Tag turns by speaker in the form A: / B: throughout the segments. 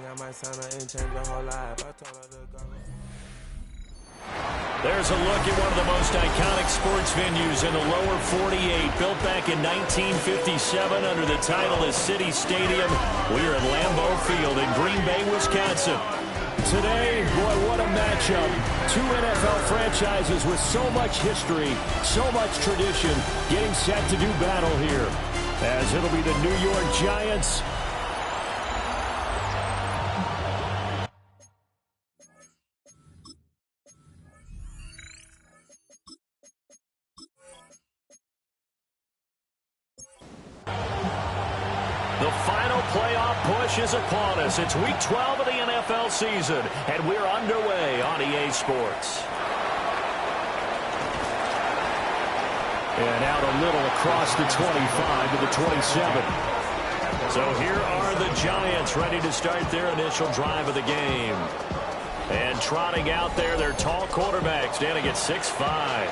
A: There's a look at one of the most iconic sports venues in the lower 48, built back in 1957 under the title of City Stadium. We're at Lambeau Field in Green Bay, Wisconsin. Today, boy, what a matchup. Two NFL franchises with so much history, so much tradition, getting set to do battle here, as it'll be the New York Giants The final playoff push is upon us. It's Week 12 of the NFL season, and we're underway on EA Sports. And out a little across the 25 to the 27. So here are the Giants ready to start their initial drive of the game. And trotting out there, their tall quarterback standing at 6'5".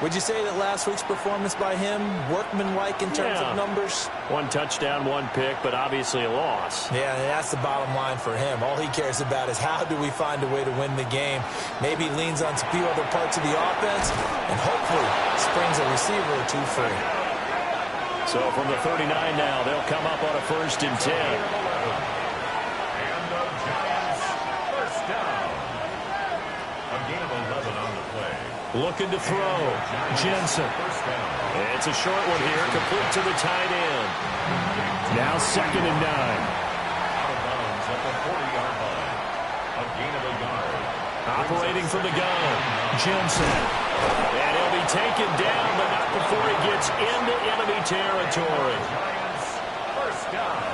B: Would you say that last week's performance by him, workmanlike in terms of numbers?
A: One touchdown, one pick, but obviously a loss.
B: Yeah, that's the bottom line for him. All he cares about is how do we find a way to win the game. Maybe leans on a few other parts of the offense, and hopefully springs a receiver or two free.
A: So from the 39 now, they'll come up on a 1st and 10.
C: And the Giants first down. A gain of 11 on the play.
A: Looking to throw. Jensen. It's a short one here, complete to the tight end. Now 2nd and 9.
C: Out of bounds at the 40-yard line. A gain of a yard.
A: Operating from the gun. Jensen. And he'll be taken down, but not before he gets into enemy territory.
C: Giants first down.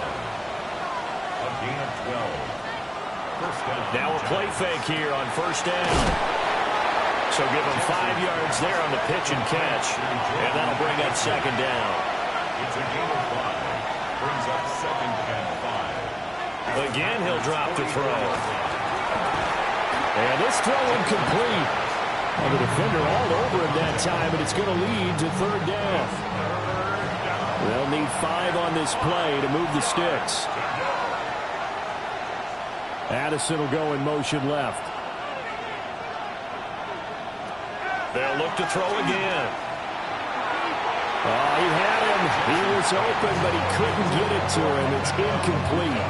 C: A gain of 12. First down.
A: Now a play fake here on 1st down. So give him 5 yards there on the pitch and catch, and that'll bring up 2nd down.
C: It's a gain of 5. Brings up 2nd and 5.
A: Again, he'll drop the throw. And this throw incomplete. And the defender all over him that time, and it's going to lead to 3rd down. They'll need 5 on this play to move the sticks. Addison will go in motion left. They'll look to throw again. Oh, he had him. He was open, but he couldn't get it to him. It's incomplete.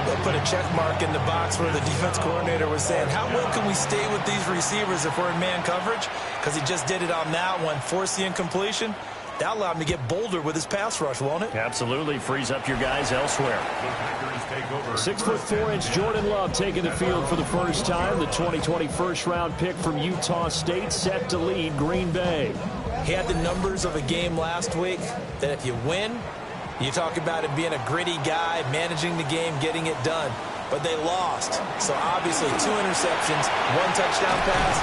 B: They'll put a check mark in the box where the defense coordinator was saying, how well can we stay with these receivers if we're in man coverage? Because he just did it on that one, forced the incompletion. That allowed him to get bolder with his pass rush, won't it?
A: Absolutely. Frees up your guys elsewhere. 6'4" Jordan Love taking the field for the first time. The 2020 first-round pick from Utah State set to lead Green Bay.
B: He had the numbers of a game last week that if you win, you talk about him being a gritty guy, managing the game, getting it done. But they lost. So obviously 2 interceptions, 1 touchdown pass,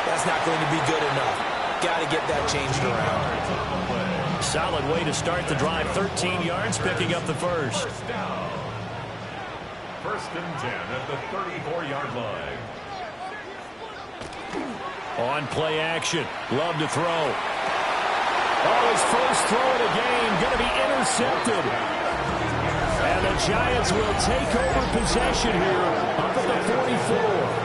B: that's not going to be good enough. Got to get that changed around.
A: Solid way to start the drive. 13 yards, picking up the first.
C: First down. 1st and 10 at the 34-yard line.
A: On play action. Love to throw. Oh, his first throw of the game going to be intercepted. And the Giants will take over possession here up at the 44.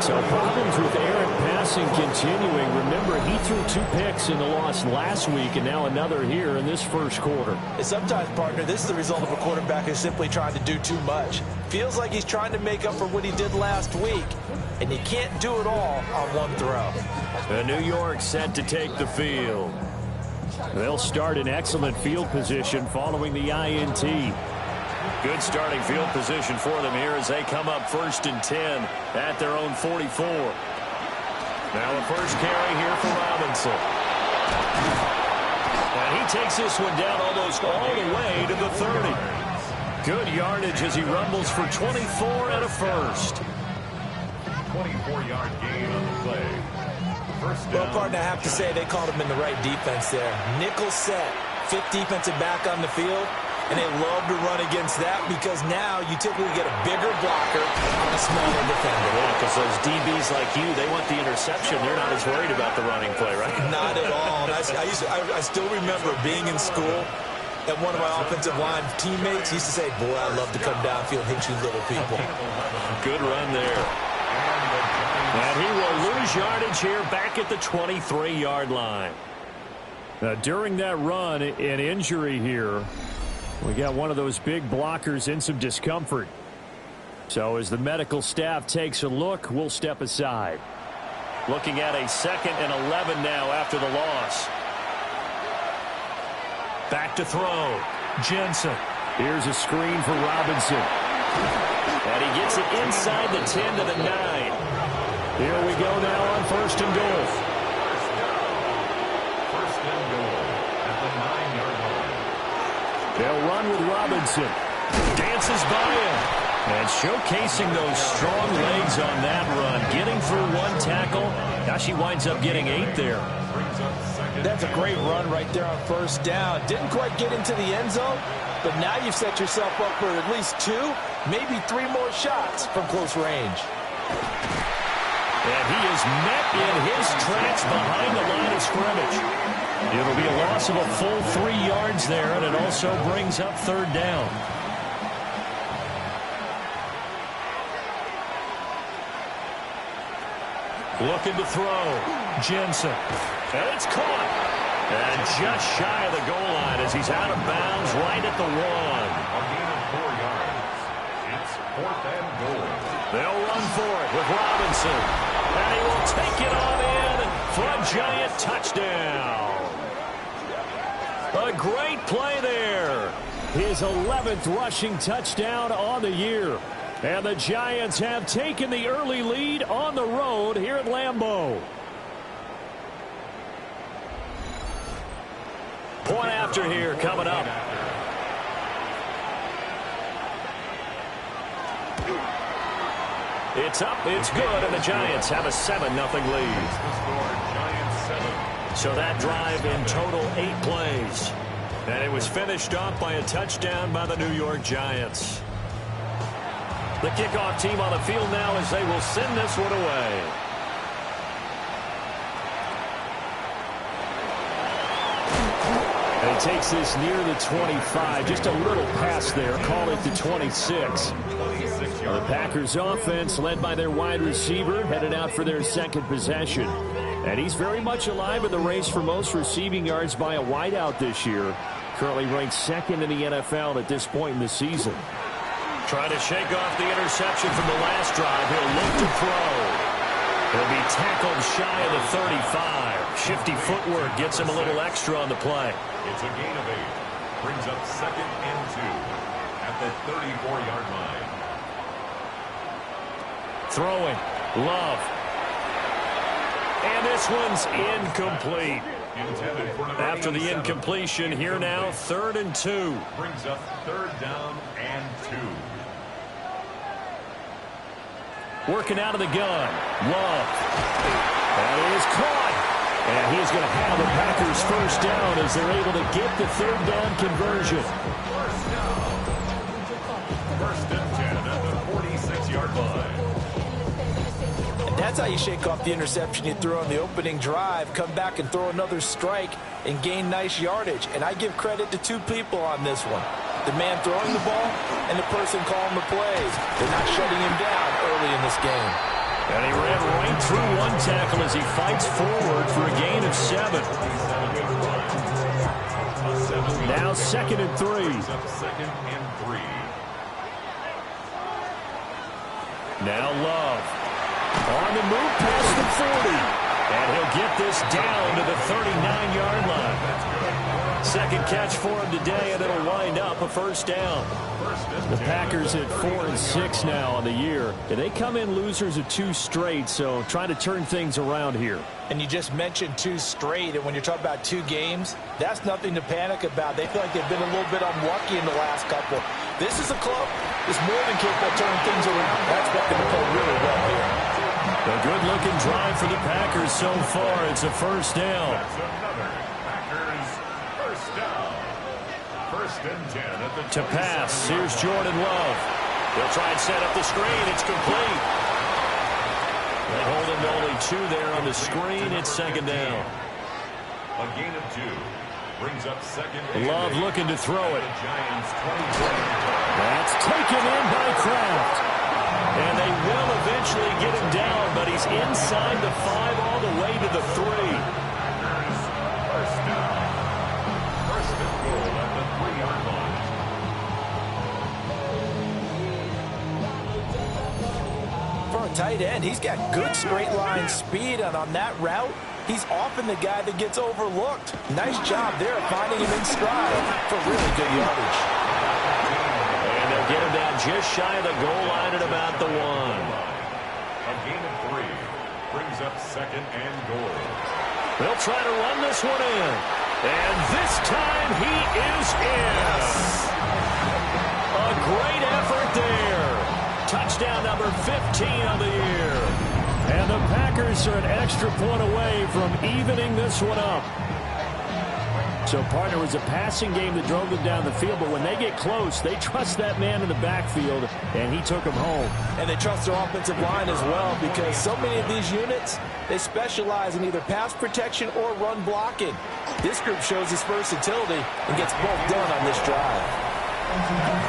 A: So problems with Aaron passing continuing. Remember, he threw 2 picks in the loss last week, and now another here in this first quarter.
B: Sometimes, partner, this is the result of a quarterback who's simply trying to do too much. Feels like he's trying to make up for what he did last week, and you can't do it all on 1 throw.
A: New York set to take the field. They'll start in excellent field position following the INT. Good starting field position for them here as they come up 1st and 10 at their own 44. Now a first carry here for Robinson. And he takes this one down almost all the way to the 30. Good yardage as he rumbles for 24 and a first.
C: 24-yard gain on the play. First down.
B: Well, partner, I have to say they called him in the right defense there. Nickel set, 5th defensive back on the field. And they love to run against that because now you typically get a bigger blocker on a smaller defender.
A: Yeah, because those DBs like you, they want the interception. They're not as worried about the running play, right?
B: Not at all. And I still remember being in school, And one of my offensive line teammates used to say, boy, I love to come downfield and hit you little people.
A: Good run there. And he will lose yardage here back at the 23-yard line.
D: During that run, an injury here. We got one of those big blockers in some discomfort. So as the medical staff takes a look, we'll step aside.
A: Looking at a 2nd and 11 now after the loss. Back to throw. Jensen.
D: Here's a screen for Robinson.
A: And he gets it inside the 10 to the 9.
D: Here we go now on 1st and goal.
C: First and goal at the 9-yard line.
D: They'll run with Robinson.
A: Dances by him. And showcasing those strong legs on that run. Getting through one tackle. Now she winds up getting 8 there.
B: That's a great run right there on 1st down. Didn't quite get into the end zone, but now you've set yourself up for at least 2, maybe 3 more shots from close range.
A: And he is met in his tracks behind the line of scrimmage. It'll be a loss of a full 3 yards there, and it also brings up 3rd down. Looking to throw. Jensen. And it's caught. And just shy of the goal line as he's out of bounds right at the 1.
C: A gain of 4 yards. It's 4th and goal.
A: They'll run for it with Robinson. And he will take it on in for a Giant touchdown. A great play there.
D: His 11th rushing touchdown on the year. And the Giants have taken the early lead on the road here at Lambeau.
A: Point after here coming up. It's up, it's good, and the Giants have a 7-0 lead. So that drive in total 8 plays. And it was finished off by a touchdown by the New York Giants. The kickoff team on the field now as they will send this one away.
D: And he takes this near the 25. Just a little pass there. Call it the 26. The Packers offense, led by their wide receiver, headed out for their 2nd possession. And he's very much alive in the race for most receiving yards by a wideout this year. Currently ranked 2nd in the NFL at this point in the season.
A: Trying to shake off the interception from the last drive. He'll look to throw. He'll be tackled shy of the 35. Shifty footwork gets him a little extra on the play.
C: It's a gain of 8. Brings up 2nd and 2 at the 34-yard line.
A: Throwing. Love. And this one's incomplete. After the incompletion, here now, 3rd and 2.
C: Brings up 3rd down and 2.
A: Working out of the gun. Love. That is caught. And he's going to have the Packers 1st down as they're able to get the 3rd down conversion.
C: 1st and 10 at the 46-yard line.
B: That's how you shake off the interception you threw on the opening drive, come back and throw another strike and gain nice yardage. And I give credit to 2 people on this one. The man throwing the ball and the person calling the plays. They're not shutting him down early in this game.
A: And he ran right through one tackle as he fights forward for a gain of 7.
D: Now 2nd and 3.
C: 2nd and 3.
A: Now Love. On the move past the 40. And he'll get this down to the 39-yard line. 2nd catch for him today, and it'll wind up a 1st down.
D: The Packers at 4-6 now on the year. And they come in losers of 2 straight, so trying to turn things around here.
B: And you just mentioned 2 straight, and when you're talking about 2 games, that's nothing to panic about. They feel like they've been a little bit unlucky in the last couple. This is a club that's more than capable of turning things around. That's what they've done really well here.
A: A good-looking drive for the Packers so far. It's a 1st down.
C: That's another Packers 1st down. 1st and 10 at the
A: To pass, here's Jordan Love. They'll try and set up the screen. It's complete. They hold him to only 2 there on the screen. It's 2nd down.
C: A gain of 2. Brings up second.
A: Love looking to throw it.
C: The Giants 20.
A: That's taken in by Kraft. And they will eventually get him down, but he's inside the 5 all the way to the 3.
C: First down. First and goal at the 3-yard line.
B: For a tight end, he's got good straight line speed, and on that route, he's often the guy that gets overlooked. Nice job there finding him in stride for really good yardage.
A: And they'll get him down just shy of the goal line at about the 1.
C: A gain of 3. Brings up second and goal.
A: They'll try to run this one in. And this time he is in. A great effort there. Touchdown number 15 of the year. And the Packers are an extra point away from evening this one up. So, partner, it was a passing game that drove them down the field, but when they get close, they trust that man in the backfield, and he took them home.
B: And they trust their offensive line as well, because so many of these units, they specialize in either pass protection or run blocking. This group shows its versatility and gets both done on this drive.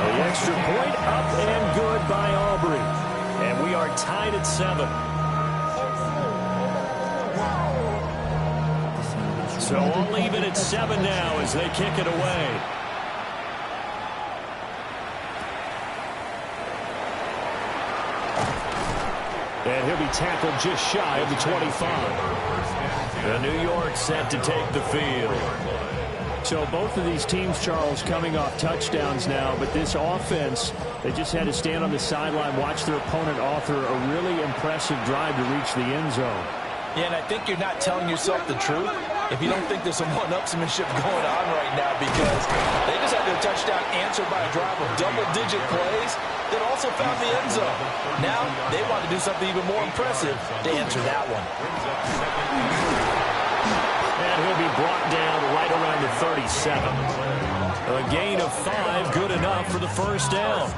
A: The extra point up and good by Aubrey. And we are tied at 7. So all even at 7 now as they kick it away. And he'll be tackled just shy of the 25. The New York set to take the field. So both of these teams, Charles, coming off touchdowns now, but this offense, they just had to stand on the sideline, watch their opponent author a really impressive drive to reach the end zone.
B: Yeah, and I think you're not telling yourself the truth if you don't think there's some one-upsmanship going on right now, because they just had their touchdown answered by a drive of double-digit plays that also found the end zone. Now they want to do something even more impressive to answer that one.
A: And he'll be brought down right around the 37. A gain of 5, good enough for the first down.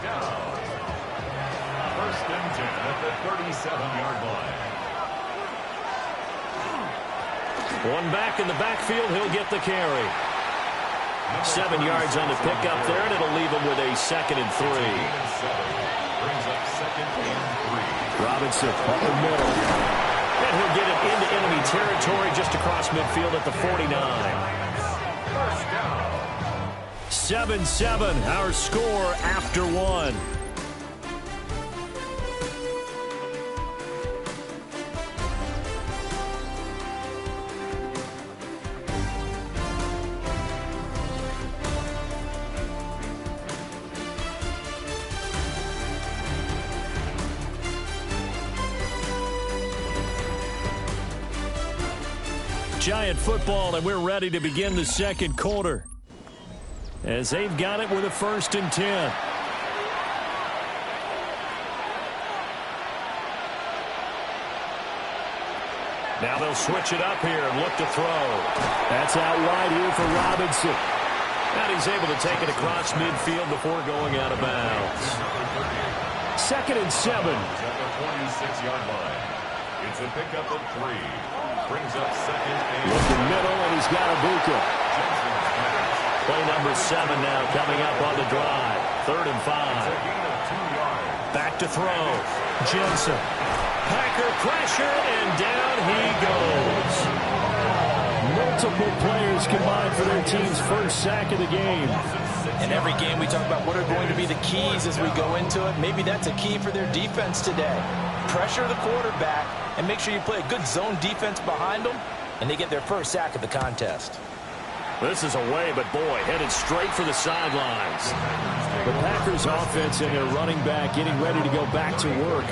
C: First and 10 at the 37-yard line.
A: One back in the backfield, he'll get the carry. 7 yards on the pickup there, and it'll leave him with a 2nd and 3.
C: Brings up 2nd and 3.
A: Robinson up the middle. And he'll get it into enemy territory just across midfield at the 49.
C: First down.
A: 7-7, our score after 1. Giant football, and we're ready to begin the second quarter as they've got it with a 1st and 10. Now they'll switch it up here and look to throw. That's out wide here for Robinson. And he's able to take it across midfield before going out of bounds. 2nd and 7.
C: At the 26-yard line. It's a pickup of 3. Brings up 2nd and...
A: Looking middle, and he's got Ibuka. Play number 7 now coming up on the drive. 3rd and 5. Back to throw. Jensen. Packer pressure, and down he goes. Multiple players combined for their team's first sack of the game.
B: In every game we talk about what are going to be the keys as we go into it. Maybe that's a key for their defense today. Pressure the quarterback and make sure you play a good zone defense behind them, and they get their first sack of the contest.
A: This is away, but boy, headed straight for the sidelines. The Packers offense and their running back getting ready to go back to work.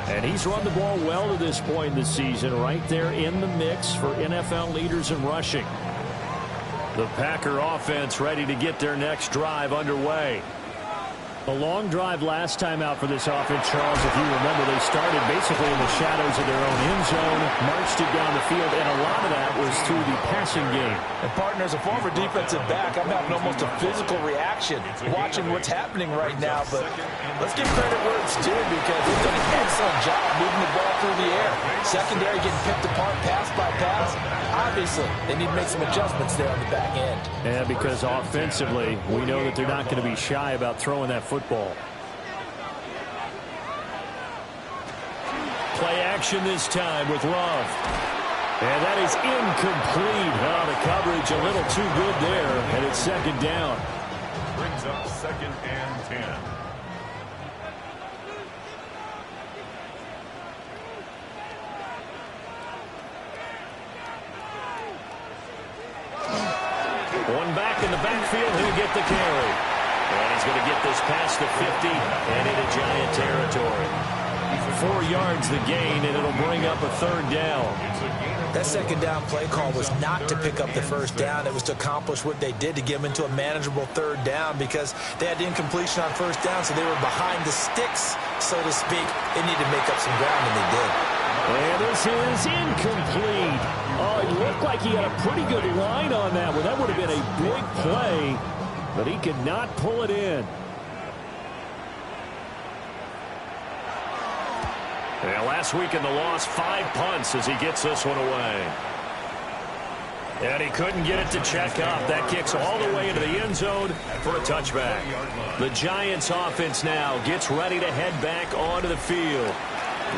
A: And he's run the ball well to this point in the season, right there in the mix for NFL leaders in rushing. The Packer offense ready to get their next drive underway.
D: A long drive last time out for this offense, Charles. If you remember, they started basically in the shadows of their own end zone, marched it down the field, and a lot of that was through the passing game.
B: And partner, as a former defensive back, I'm having almost a physical reaction watching what's happening right now. But let's give credit where it's due because they've done an excellent job moving the ball through the air. Secondary getting picked apart pass by pass. Obviously, they need to make some adjustments there on the back end.
D: Yeah, because offensively, we know that they're not going to be shy about throwing that football.
A: Play action this time with Love. And that is incomplete. Oh, the coverage a little too good there, and it's second down.
C: Brings up 2nd and 10.
A: One back in the backfield, he'll get the carry. And he's going to get this past the 50 and into Giant territory. 4 yards the gain, and it'll bring up a 3rd down.
B: That second down play call was not to pick up the first down. It was to accomplish what they did to get them into a manageable 3rd down because they had incompletion on first down, so they were behind the sticks, so to speak. They needed to make up some ground, and they did.
D: And this is incomplete. Oh, it looked like he had a pretty good line on that one. That would have been a big play, but he could not pull it in.
A: Yeah, last week in the loss, 5 punts as he gets this one away. And he couldn't get it to check up. That kicks all the way into the end zone for a touchback. The Giants offense now gets ready to head back onto the field.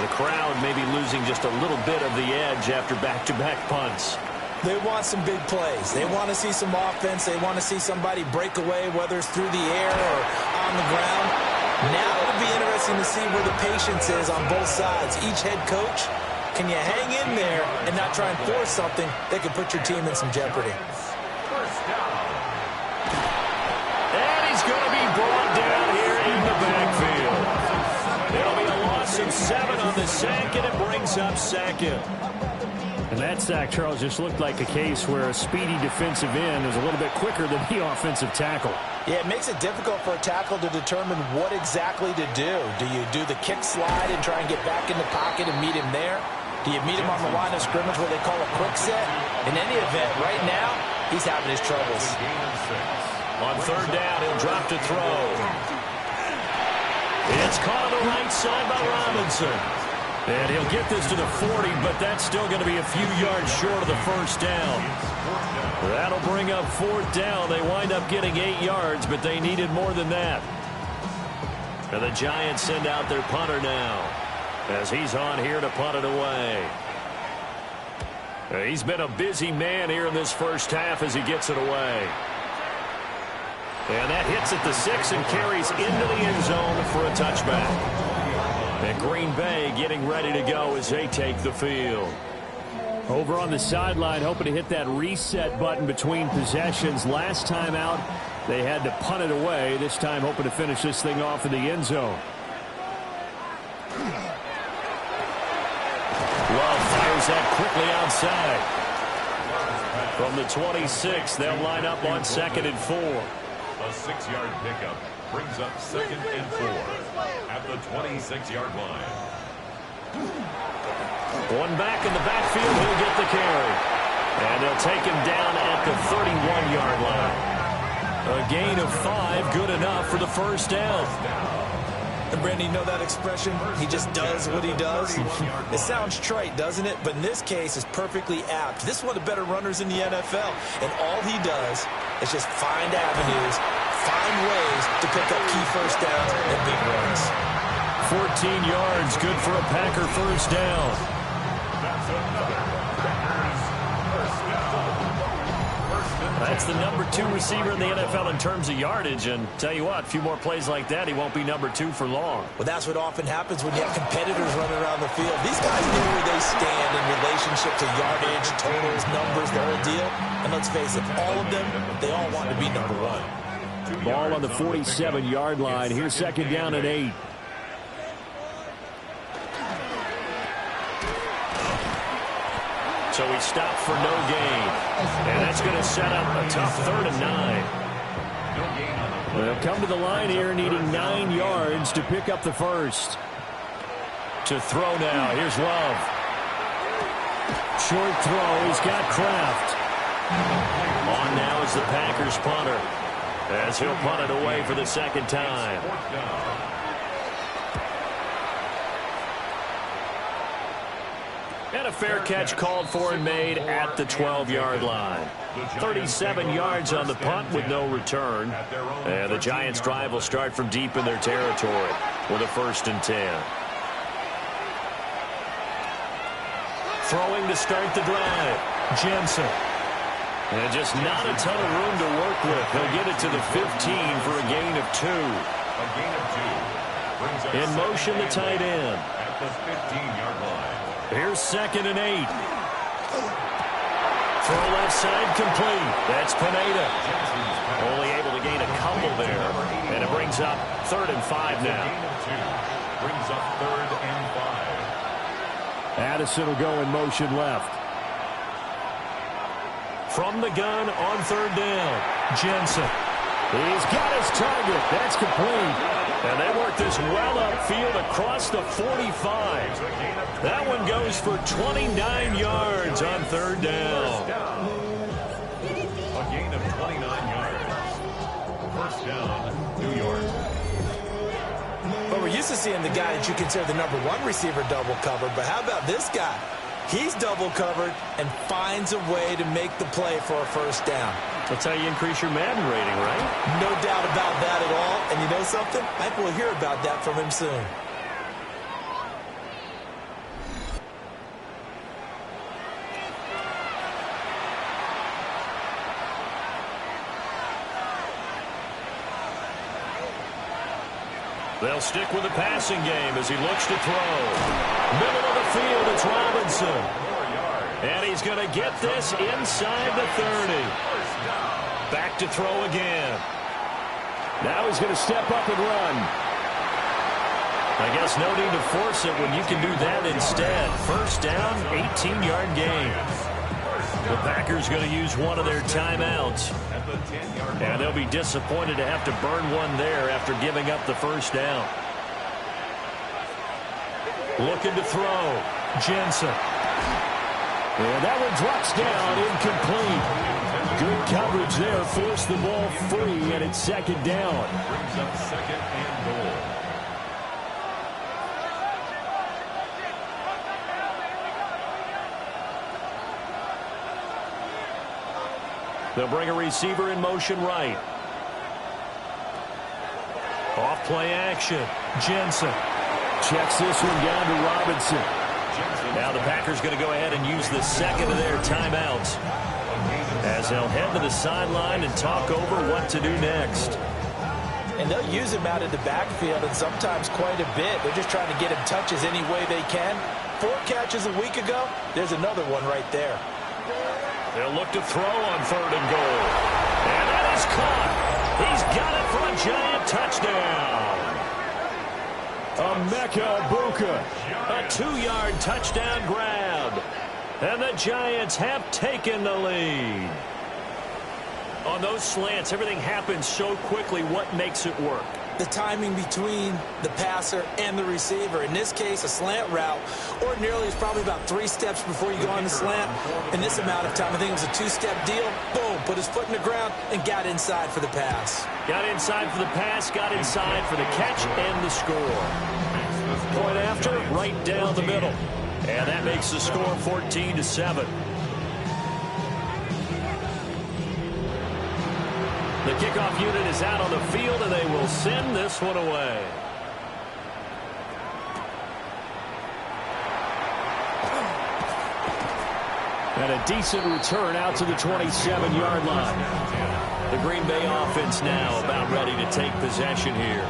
A: The crowd may be losing just a little bit of the edge after back-to-back punts.
B: They want some big plays. They want to see some offense. They want to see somebody break away, whether it's through the air or on the ground. Now it'll be interesting to see where the patience is on both sides. Each head coach, can you hang in there and not try and force something that could put your team in some jeopardy?
A: And he's going to be brought down here in the backfield. It'll be a loss of 7 on the sack, and it brings up 2nd.
D: And that sack, Charles, just looked like a case where a speedy defensive end was a little bit quicker than the offensive tackle.
B: Yeah, it makes it difficult for a tackle to determine what exactly to do. Do you do the kick slide and try and get back in the pocket and meet him there? Do you meet him on the line of scrimmage where they call a quick set? In any event, right now, he's having his troubles.
A: On 3rd down, he'll drop to throw. It's caught on the right side by Robinson. And he'll get this to the 40, but that's still going to be a few yards short of the first down. That'll bring up 4th down. They wind up getting 8 yards, but they needed more than that. And the Giants send out their punter now as he's on here to punt it away. He's been a busy man here in this first half as he gets it away. And that hits at the 6 and carries into the end zone for a touchback. And Green Bay getting ready to go as they take the field.
D: Over on the sideline, hoping to hit that reset button between possessions. Last time out, they had to punt it away. This time, hoping to finish this thing off in the end zone.
A: Love fires that quickly outside. From the 26, they'll line up on 2nd and 4.
C: A 6-yard pickup brings up 2nd and 4 at the 26-yard line.
A: One back in the backfield, he'll get the carry. And they'll take him down at the 31-yard line. A gain of 5, good enough for the first down.
B: And Brandon, you know that expression? He just does what he does. It sounds trite, doesn't it? But in this case, it's perfectly apt. This is one of the better runners in the NFL. And all he does is just find avenues, find ways to pick up key first downs and big runs.
A: 14 yards, good for a Packer first down. That's the number 2 receiver in the NFL in terms of yardage. And tell you what, a few more plays like that, he won't be number 2 for long.
B: Well, that's what often happens when you have competitors running around the field. These guys know where they stand in relationship to yardage, totals, numbers, the whole deal. And let's face it, all of them, they all want to be number 1.
D: Ball on the 47-yard line. Here's 2nd down and 8.
A: So he stopped for no gain. And that's going to set up a tough 3rd and 9.
C: No gain on the
D: They'll come to the line here needing 9 yards to pick up the first.
A: To throw now. Here's Love.
D: Short throw. He's got Kraft.
A: On now is the Packers punter, as he'll punt it away for the second time. And a fair catch called for and made at the 12-yard line. 37 yards on the punt with no return. And the Giants' drive will start from deep in their territory with a 1st and 10. Throwing to start the drive. Jensen. And just not a ton of room to work with. He'll get it to the 15 for a gain of 2. In motion, the tight end.
C: At the 15-yard line.
A: Here's 2nd and 8. Throw left side complete. That's Pineda. Only able to gain a couple there. And it brings up 3rd and 5 now.
C: Brings up 3rd and 5.
D: Addison will go in motion left.
A: From the gun on 3rd down. Jensen.
D: He's got his target. That's complete.
A: And they work this well upfield across the 45. That one goes for 29 yards on 3rd down.
C: A gain of 29 yards. 1st down, New York.
B: But we're used to seeing the guy that you consider the number 1 receiver double covered. But how about this guy? He's double covered and finds a way to make the play for a 1st down.
A: That's how you increase your Madden rating, right?
B: No doubt about that at all. And you know something? I think we'll hear about that from him soon.
A: They'll stick with the passing game as he looks to throw. Middle of the field, it's Robinson. And he's going to get this inside the 30. Back to throw again.
D: Now he's going to step up and run.
A: I guess no need to force it when you can do that instead. 1st down, 18-yard gain. The Packers going to use one of their timeouts. And they'll be disappointed to have to burn one there after giving up the 1st down. Looking to throw. Jensen.
D: And that one drops down, incomplete. Good coverage there, forced the ball free, and it's 2nd down.
C: Brings up 2nd and goal.
A: They'll bring a receiver in motion right. Off play action. Jensen.
D: Checks this one down to Robinson.
A: Now the Packers going to go ahead and use the 2nd of their timeouts, as they'll head to the sideline and talk over what to do next.
B: And they'll use him out of the backfield, and sometimes quite a bit. They're just trying to get him touches any way they can. 4 catches a week ago. There's another one right there.
A: They'll look to throw on 3rd and goal. And that is caught. He's got it for a Giant touchdown.
D: Emeka Egbuka.
A: A 2-yard touchdown grab. And the Giants have taken the lead. On those slants, everything happens so quickly. What makes it work?
B: The timing between the passer and the receiver. In this case, a slant route ordinarily is probably about 3 steps before you go on the slant. In this amount of time, I think it was a 2-step deal. Boom, put his foot in the ground and got inside for the pass.
A: Got inside for the pass, got inside for the catch and the score. Point after, right down the middle. And that makes the score 14-7. The kickoff unit is out on the field, and they will send this one away.
D: And a decent return out to the 27-yard line.
A: The Green Bay offense now about ready to take possession here.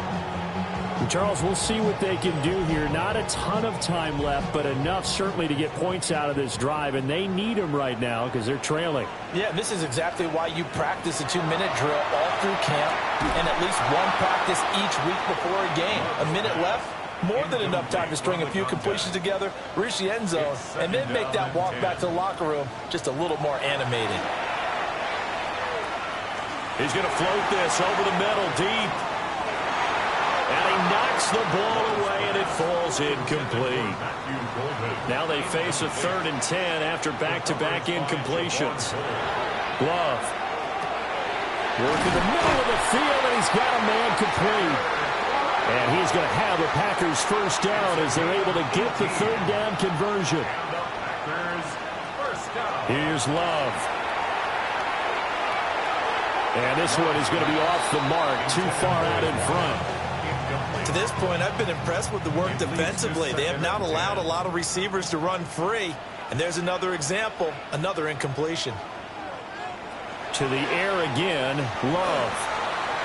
D: Charles, we'll see what they can do here. Not a ton of time left, but enough certainly to get points out of this drive, and they need them right now because they're trailing.
B: Yeah, this is exactly why you practice a 2-minute drill all through camp and at least one practice each week before a game. A minute left, more than enough time to string a few completions together, reach the end zone, and then make that walk back to the locker room just a little more animated.
A: He's going to float this over the middle deep. And he knocks the ball away, and it falls incomplete. Now they face a 3rd and 10 after back-to-back incompletions. Love. Working the middle of the field, and he's got a man complete. And he's going to have the Packers first down as they're able to get the 3rd down conversion. Here's Love. And this one is going to be off the mark, too far out in front.
B: To this point, I've been impressed with the work defensively. They have not allowed a lot of receivers to run free. And there's another example, another incompletion.
D: To the air again, Love.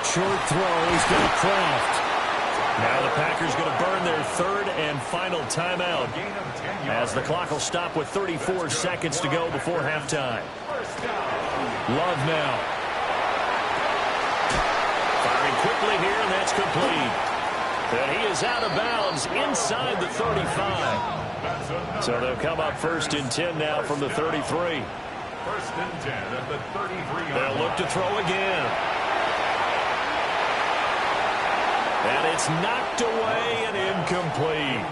D: Short throw, he's got Kraft.
A: Now the Packers going to burn their 3rd and final timeout as the clock will stop with 34 seconds to go before halftime. Love now. Firing quickly here, and that's complete. And he is out of bounds inside the 35. So they'll come up 1st and 10 now from the 33.
C: 1st and 10 at the 33.
A: They'll look to throw again. And it's knocked away and incomplete.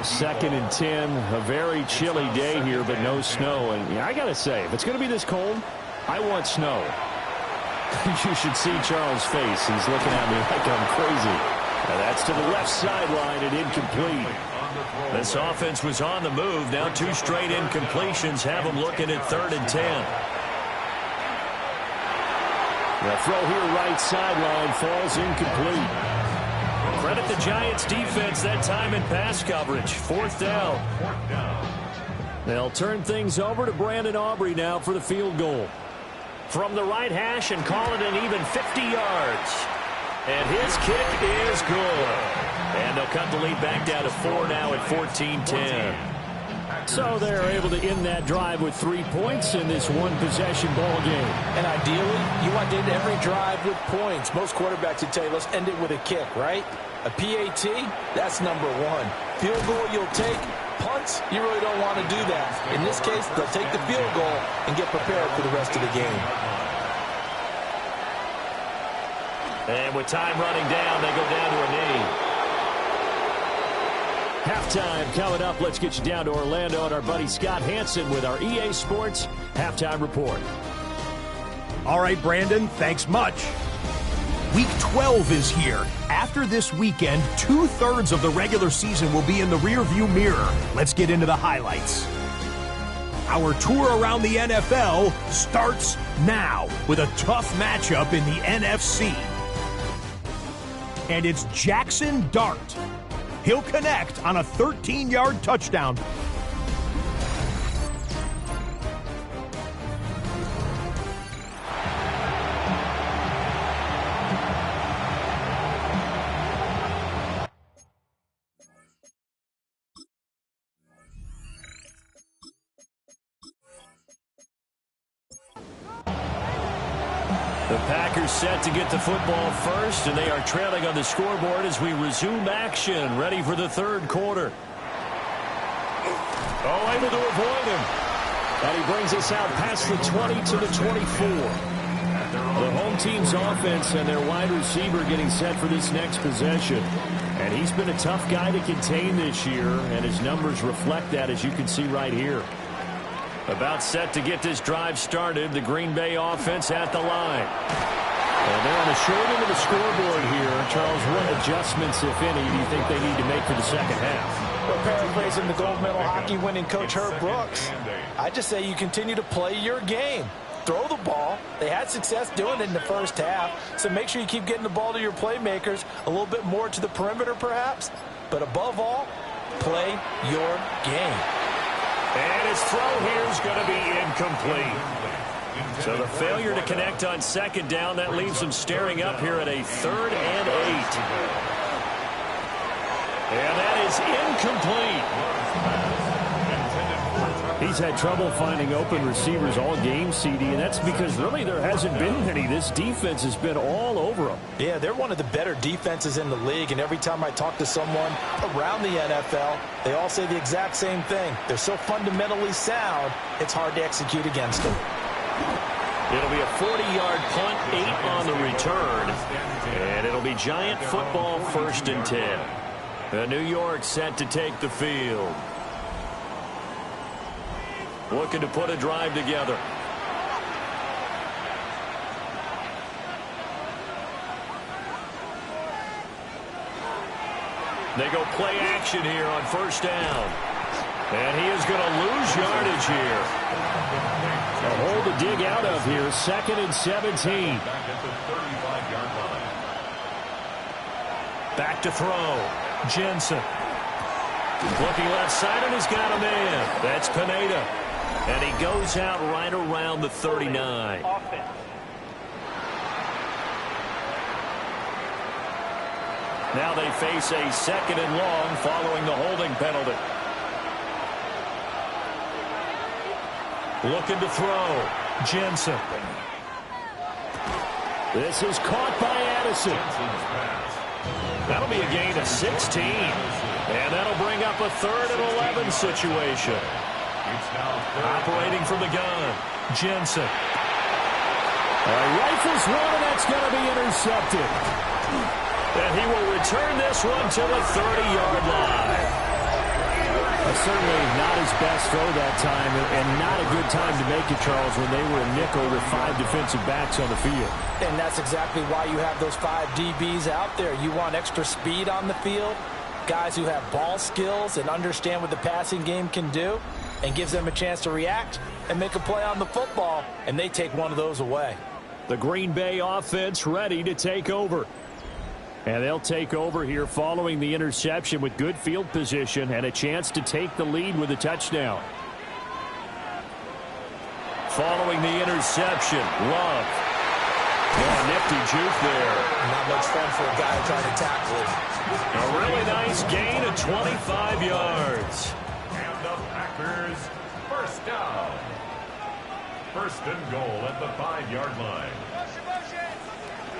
D: 2nd and 10, a very chilly day here, but no snow. And yeah, I got to say, if it's going to be this cold, I want snow. You should see Charles' face. He's looking at me like I'm crazy. And that's to the left sideline and incomplete.
A: This offense was on the move. Now 2 straight incompletions have them looking at 3rd and 10.
D: The throw here right sideline falls incomplete.
A: Credit the Giants defense that time in pass coverage. 4th down. They'll turn things over to Brandon Aubrey now for the field goal. From the right hash and call it an even 50 yards. And his kick is good. And they'll cut the lead back down to 4 now at 14-10.
D: So they're able to end that drive with 3 points in this one-possession ball game.
B: And ideally, you want to end every drive with points. Most quarterbacks would tell you, let's end it with a kick, right? A PAT, that's number 1. Field goal you'll take. Punts, you really don't want to do that. In this case, they'll take the field goal and get prepared for the rest of the game.
A: And with time running down, they go down to a knee.
D: Halftime coming up. Let's get you down to Orlando and our buddy Scott Hansen with our EA Sports Halftime Report.
E: All right, Brandon, thanks much. Week 12 is here. After this weekend, 2/3 of the regular season will be in the rearview mirror. Let's get into the highlights. Our tour around the NFL starts now with a tough matchup in the NFC. And it's Jackson Dart. He'll connect on a 13-yard touchdown.
A: The Packers set to get the football first, and they are trailing on the scoreboard as we resume action, ready for the 3rd quarter. Oh, able to avoid him.
D: And he brings us out past the 20 to the 24. The home team's offense and their wide receiver getting set for this next possession. And he's been a tough guy to contain this year, and his numbers reflect that, as you can see right here.
A: About set to get this drive started, the Green Bay offense at the line.
D: And they're on the short end of the scoreboard here. Charles, what adjustments, if any, do you think they need to make for the second half?
B: Well, paraphrasing the gold medal hockey winning coach Herb Brooks, I just say you continue to play your game. Throw the ball. They had success doing it in the first half, so make sure you keep getting the ball to your playmakers, a little bit more to the perimeter perhaps, but above all, play your game.
A: And his throw here is going to be incomplete. So the failure to connect on 2nd down, that leaves him staring up here at a 3rd and 8. And that is incomplete.
D: He's had trouble finding open receivers all game, CD, and that's because really there hasn't been many. This defense has been all over them.
B: Yeah, they're one of the better defenses in the league, and every time I talk to someone around the NFL, they all say the exact same thing. They're so fundamentally sound, it's hard to execute against them.
A: It'll be a 40-yard punt, 8 on the return. And it'll be Giant football, 1st and 10. New York set to take the field. Looking to put a drive together. They go play action here on 1st down. And he is going to lose yardage here. A hole to dig out of here. 2nd and 17. Back to throw. Jensen. Looking left side, and he's got a man. That's Pineda. And he goes out right around the 39. Now they face a 2nd and long following the holding penalty. Looking to throw. Jensen. This is caught by Addison. That'll be a gain of 16. And that'll bring up a 3rd and 11 situation. Operating from the gun. Jensen. Rifles one, and that's going to be intercepted. And he will return this one to the 30-yard line.
D: Certainly not his best throw that time, and not a good time to make it, Charles, when they were a nickel with 5 defensive backs on the field.
B: And that's exactly why you have those 5 DBs out there. You want extra speed on the field, guys who have ball skills and understand what the passing game can do, and gives them a chance to react and make a play on the football, and they take one of those away.
D: The Green Bay offense ready to take over. And they'll take over here following the interception with good field position and a chance to take the lead with a touchdown. Following the interception, Love. Oh, nifty juke there.
B: Not much fun for a guy trying to tackle it.
A: A really nice gain of 25 yards.
C: And the Packers, 1st down. 1st and goal at the 5-yard line.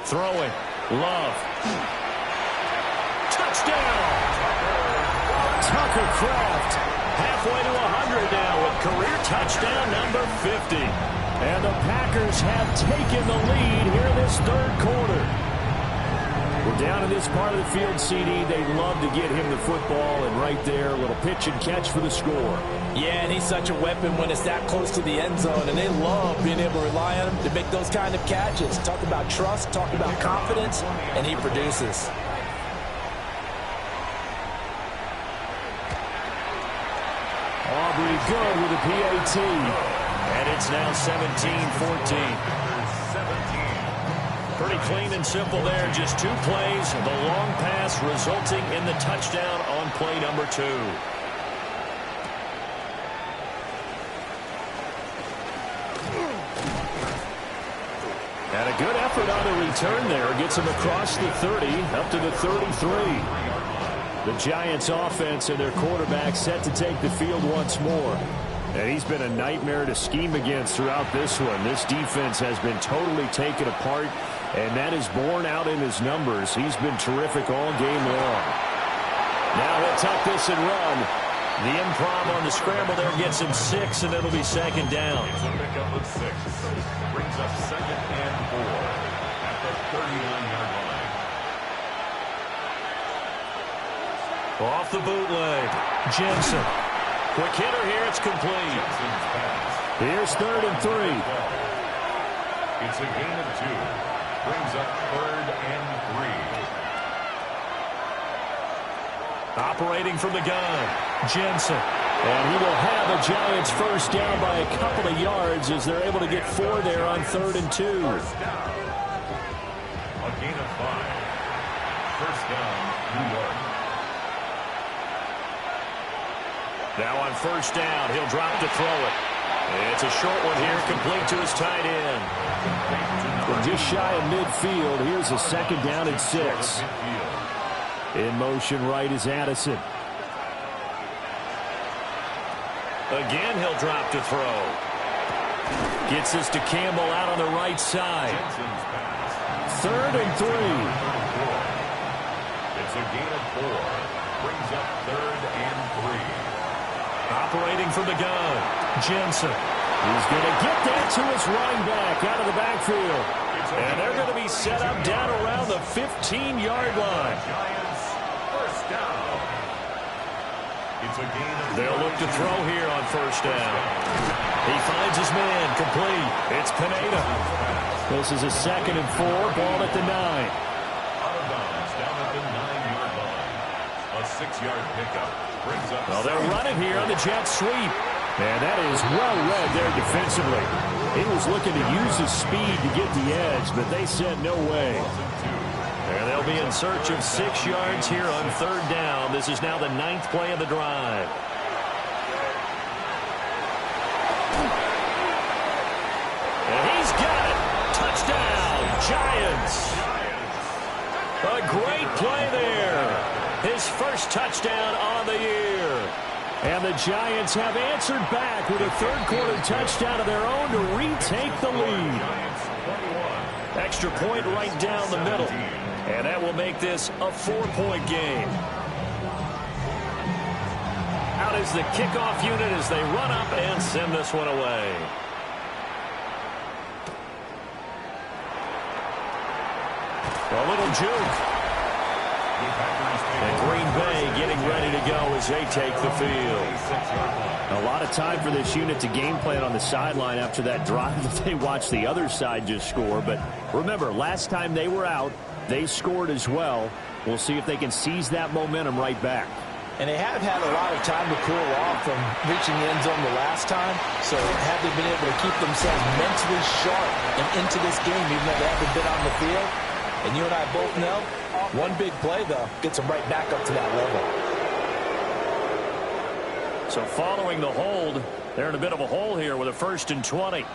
A: Throwing. Love. Touchdown! Tucker Kraft halfway to 100 now with career touchdown number 50.
D: And the Packers have taken the lead here this 3rd quarter. We're down in this part of the field, CD. They love to get him the football, and right there, a little pitch and catch for the score.
B: Yeah, and he's such a weapon when it's that close to the end zone, and they love being able to rely on him to make those kind of catches. Talk about trust, talk about confidence, and he produces.
D: Aubrey good with a PAT.
A: And it's now 17-14. Pretty clean and simple there. Just 2 plays. The long pass resulting in the touchdown on play number 2.
D: And a good effort on the return there. Gets him across the 30, up to the 33. The Giants offense and their quarterback set to take the field once more. And he's been a nightmare to scheme against throughout this one. This defense has been totally taken apart, and that is borne out in his numbers. He's been terrific all game long.
A: Now he'll tuck this and run. The improv on the scramble there gets him 6, and it'll be 2nd down.
C: It's a pickup of 6. Brings up 2nd and 4 at the 39-yard line.
A: Off the bootleg. Jensen. Quick hitter here. It's complete.
D: Here's 3rd and 3.
C: It's a gain of 2. Brings up 3rd and 3.
A: Operating from the gun. Jensen.
D: And he will have a Giants 1st down by a couple of yards as they're able to get 4 there on 3rd and 2.
C: 1st down. A gain of 5. 1st down, New York.
A: Now on 1st down, he'll drop to throw it. It's a short one here, complete to his tight end.
D: From just shy of midfield, here's a 2nd down and 6. In motion right is Addison.
A: Again, he'll drop to throw. Gets this to Campbell out on the right side.
D: 3rd and 3.
C: It's a gain of 4. Brings up 3rd and 3.
A: Operating from the gun. Jensen.
D: He's going to get that to his running back out of the backfield. And they're going to be set up down around the 15-yard line.
C: Giants, first down. It's a gain of
A: They'll look to throw here on first down. He finds his man, complete. It's Pineda.
D: This is a 2nd and 4, ball at the 9.
C: out of bounds down at the 9-yard line. A 6-yard pickup brings up.
A: Well, they'll run it here on the jet sweep.
D: And that is well read there defensively. He was looking to use his speed to get the edge, but they said no way.
A: And they'll be in search of 6 yards here on third down. This is now the 9th play of the drive. And he's got it. Touchdown, Giants. A great play there. His first touchdown on the year.
D: And the Giants have answered back with a third-quarter touchdown of their own to retake the lead.
A: Extra point right down the middle. And that will make this a 4-point game. Out is the kickoff unit as they run up and send this one away. A little juke. And Green Bay getting ready to go as they take the field.
D: A lot of time for this unit to game plan on the sideline after that drive that they watched the other side just score. But remember, last time they were out, they scored as well. We'll see if they can seize that momentum right back.
B: And they have had a lot of time to cool off from reaching the end zone the last time. So have they been able to keep themselves mentally sharp and into this game, even though they haven't been on the field? And you and I both know, one big play, though, gets them right back up to that level.
A: So following the hold, they're in a bit of a hole here with a 1st and 20.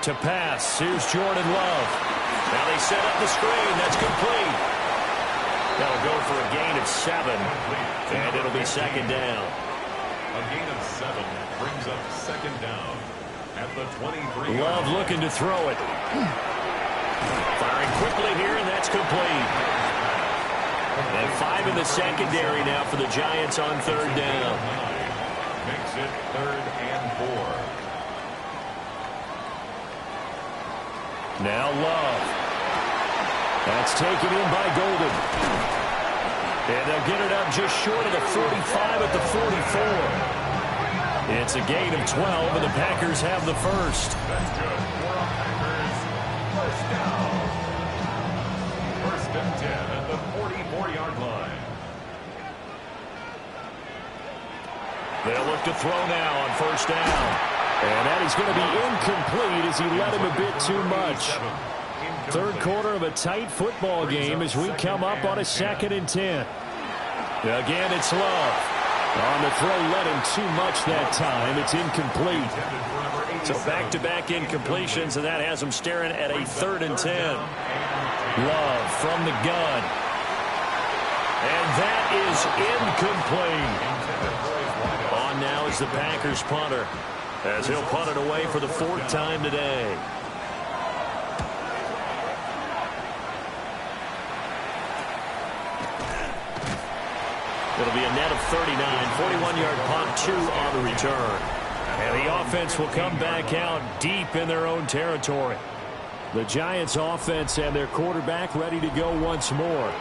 A: To pass, here's Jordan Love. Now they set up the screen. That's complete. That'll go for a gain of 7. And it'll be 2nd down.
C: A gain of 7 brings up 2nd down at the 23.
A: Love looking to throw it. Firing quickly here, and that's complete. And 5 in the secondary now for the Giants on third down.
C: Makes it 3rd and 4.
A: Now Love. That's taken in by Golden. And they'll get it up just short of the 45 at the 44. It's a gain of 12, and the Packers have the first.
C: That's good. Packers, first down. 1st and 10 at the 44-yard line.
A: They'll look to throw now on first down. And that is going to be incomplete as he led him a bit too much. Third quarter of a tight football game as we come up on a 2nd and 10. Again, it's Love. On the throw, led him too much that time. It's incomplete. So back-to-back incompletions, and that has him staring at a 3rd and 10. Love from the gun. And that is incomplete. On now is the Packers punter, as he'll punt it away for the 4th time today. It'll be a net of 39, 41-yard punt, 2 on the return. And the offense will come back out deep in their own territory. The Giants offense and their quarterback ready to go once more.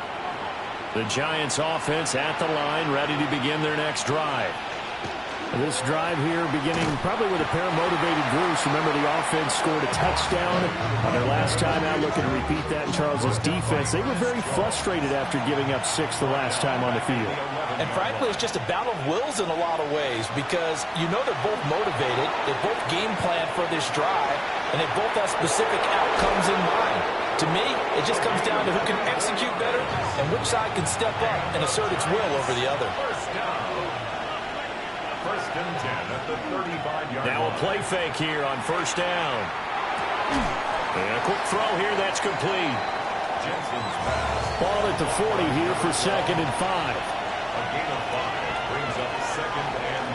A: The Giants offense at the line, ready to begin their next drive. This drive here beginning probably with a pair of motivated groups. Remember, the offense scored a touchdown on their last time out. Looking to repeat that in Charles's defense. They were very frustrated after giving up 6 the last time on the field.
B: And frankly, it's just a battle of wills in a lot of ways because you know they're both motivated. They both game plan for this drive, and they both have specific outcomes in mind. To me, it just comes down to who can execute better and which side can step up and assert its will over the other.
C: First down. 1st and 10 at the 35-yard line.
A: Now a play fake here on first down. And a quick throw here, that's complete.
C: Jensen's pass.
D: Ball at the 40 here for 2nd and 5.
C: A gain of 5 brings up 2nd and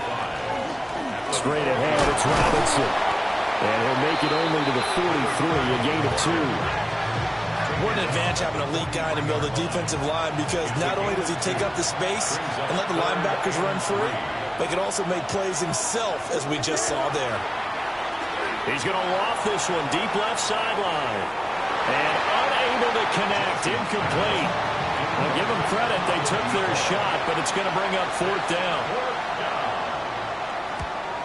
C: 5.
D: Straight ahead, it's Robinson. And he'll make it only to the 43, a gain of 2.
B: What an advantage having a lead guy in the middle of the defensive line because not only does he take up the space and let the linebackers run free, but can also make plays himself, as we just saw there.
A: He's going to loft this one deep left sideline. And unable to connect. Incomplete. Well, give them credit. They took their shot, but it's going to bring up fourth down.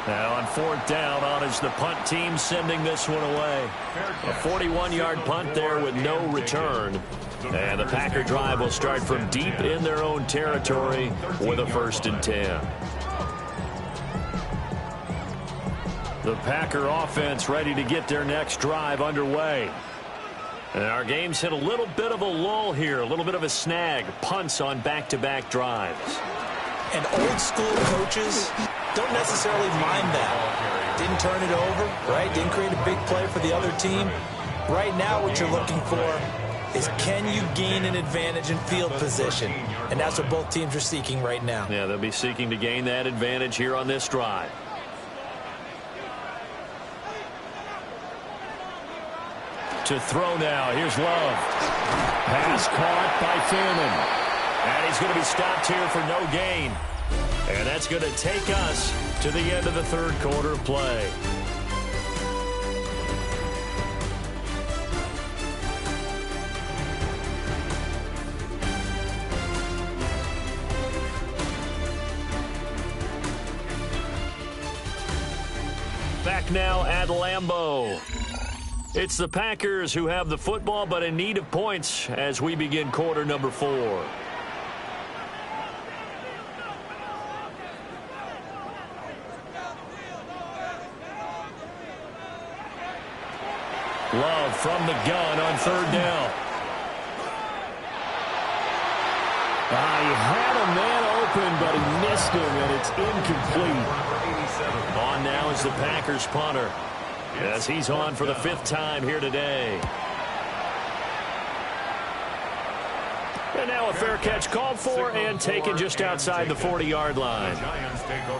A: Now on fourth down, on is the punt team sending this one away. A 41-yard punt there with no return. And the Packer drive will start from deep in their own territory with a 1st and 10. The Packer offense ready to get their next drive underway. And our game's hit a little bit of a lull here, a little bit of a snag. Punts on back-to-back drives.
B: And old-school coaches don't necessarily mind that. Didn't turn it over, right? Didn't create a big play for the other team. Right now what you're looking for is, can you gain an advantage in field position? And that's what both teams are seeking right now.
A: Yeah, they'll be seeking to gain that advantage here on this drive. To throw now. Here's Love. Pass caught by Foreman. And he's going to be stopped here for no gain. And that's going to take us to the end of the third quarter of play. Back now at Lambeau. It's the Packers who have the football, but in need of points as we begin quarter number 4. Love from the gun on third down.
D: He had a man open, but he missed him, and it's incomplete.
A: On now is the Packers punter, as he's on for the 5th time here today. And now a fair catch called for and taken just outside the 40-yard line.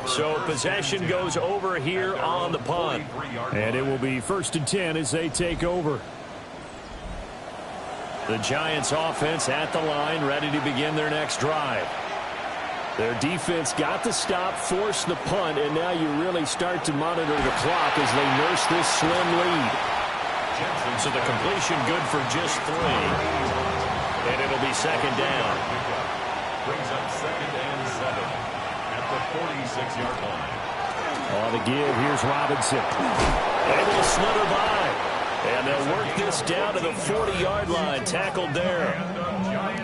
A: So possession goes over here on the punt.
D: And it will be 1st and 10 as they take over.
A: The Giants offense at the line, ready to begin their next drive.
D: Their defense got the stop, forced the punt, and now you really start to monitor the clock as they nurse this slim lead.
A: So the completion good for just 3. And it'll be second down.
C: Brings up 2nd and 7 at the 46-yard line.
D: On the give, here's Robinson.
A: Able to slither by. And they'll work this down to the 40-yard line. Tackled there.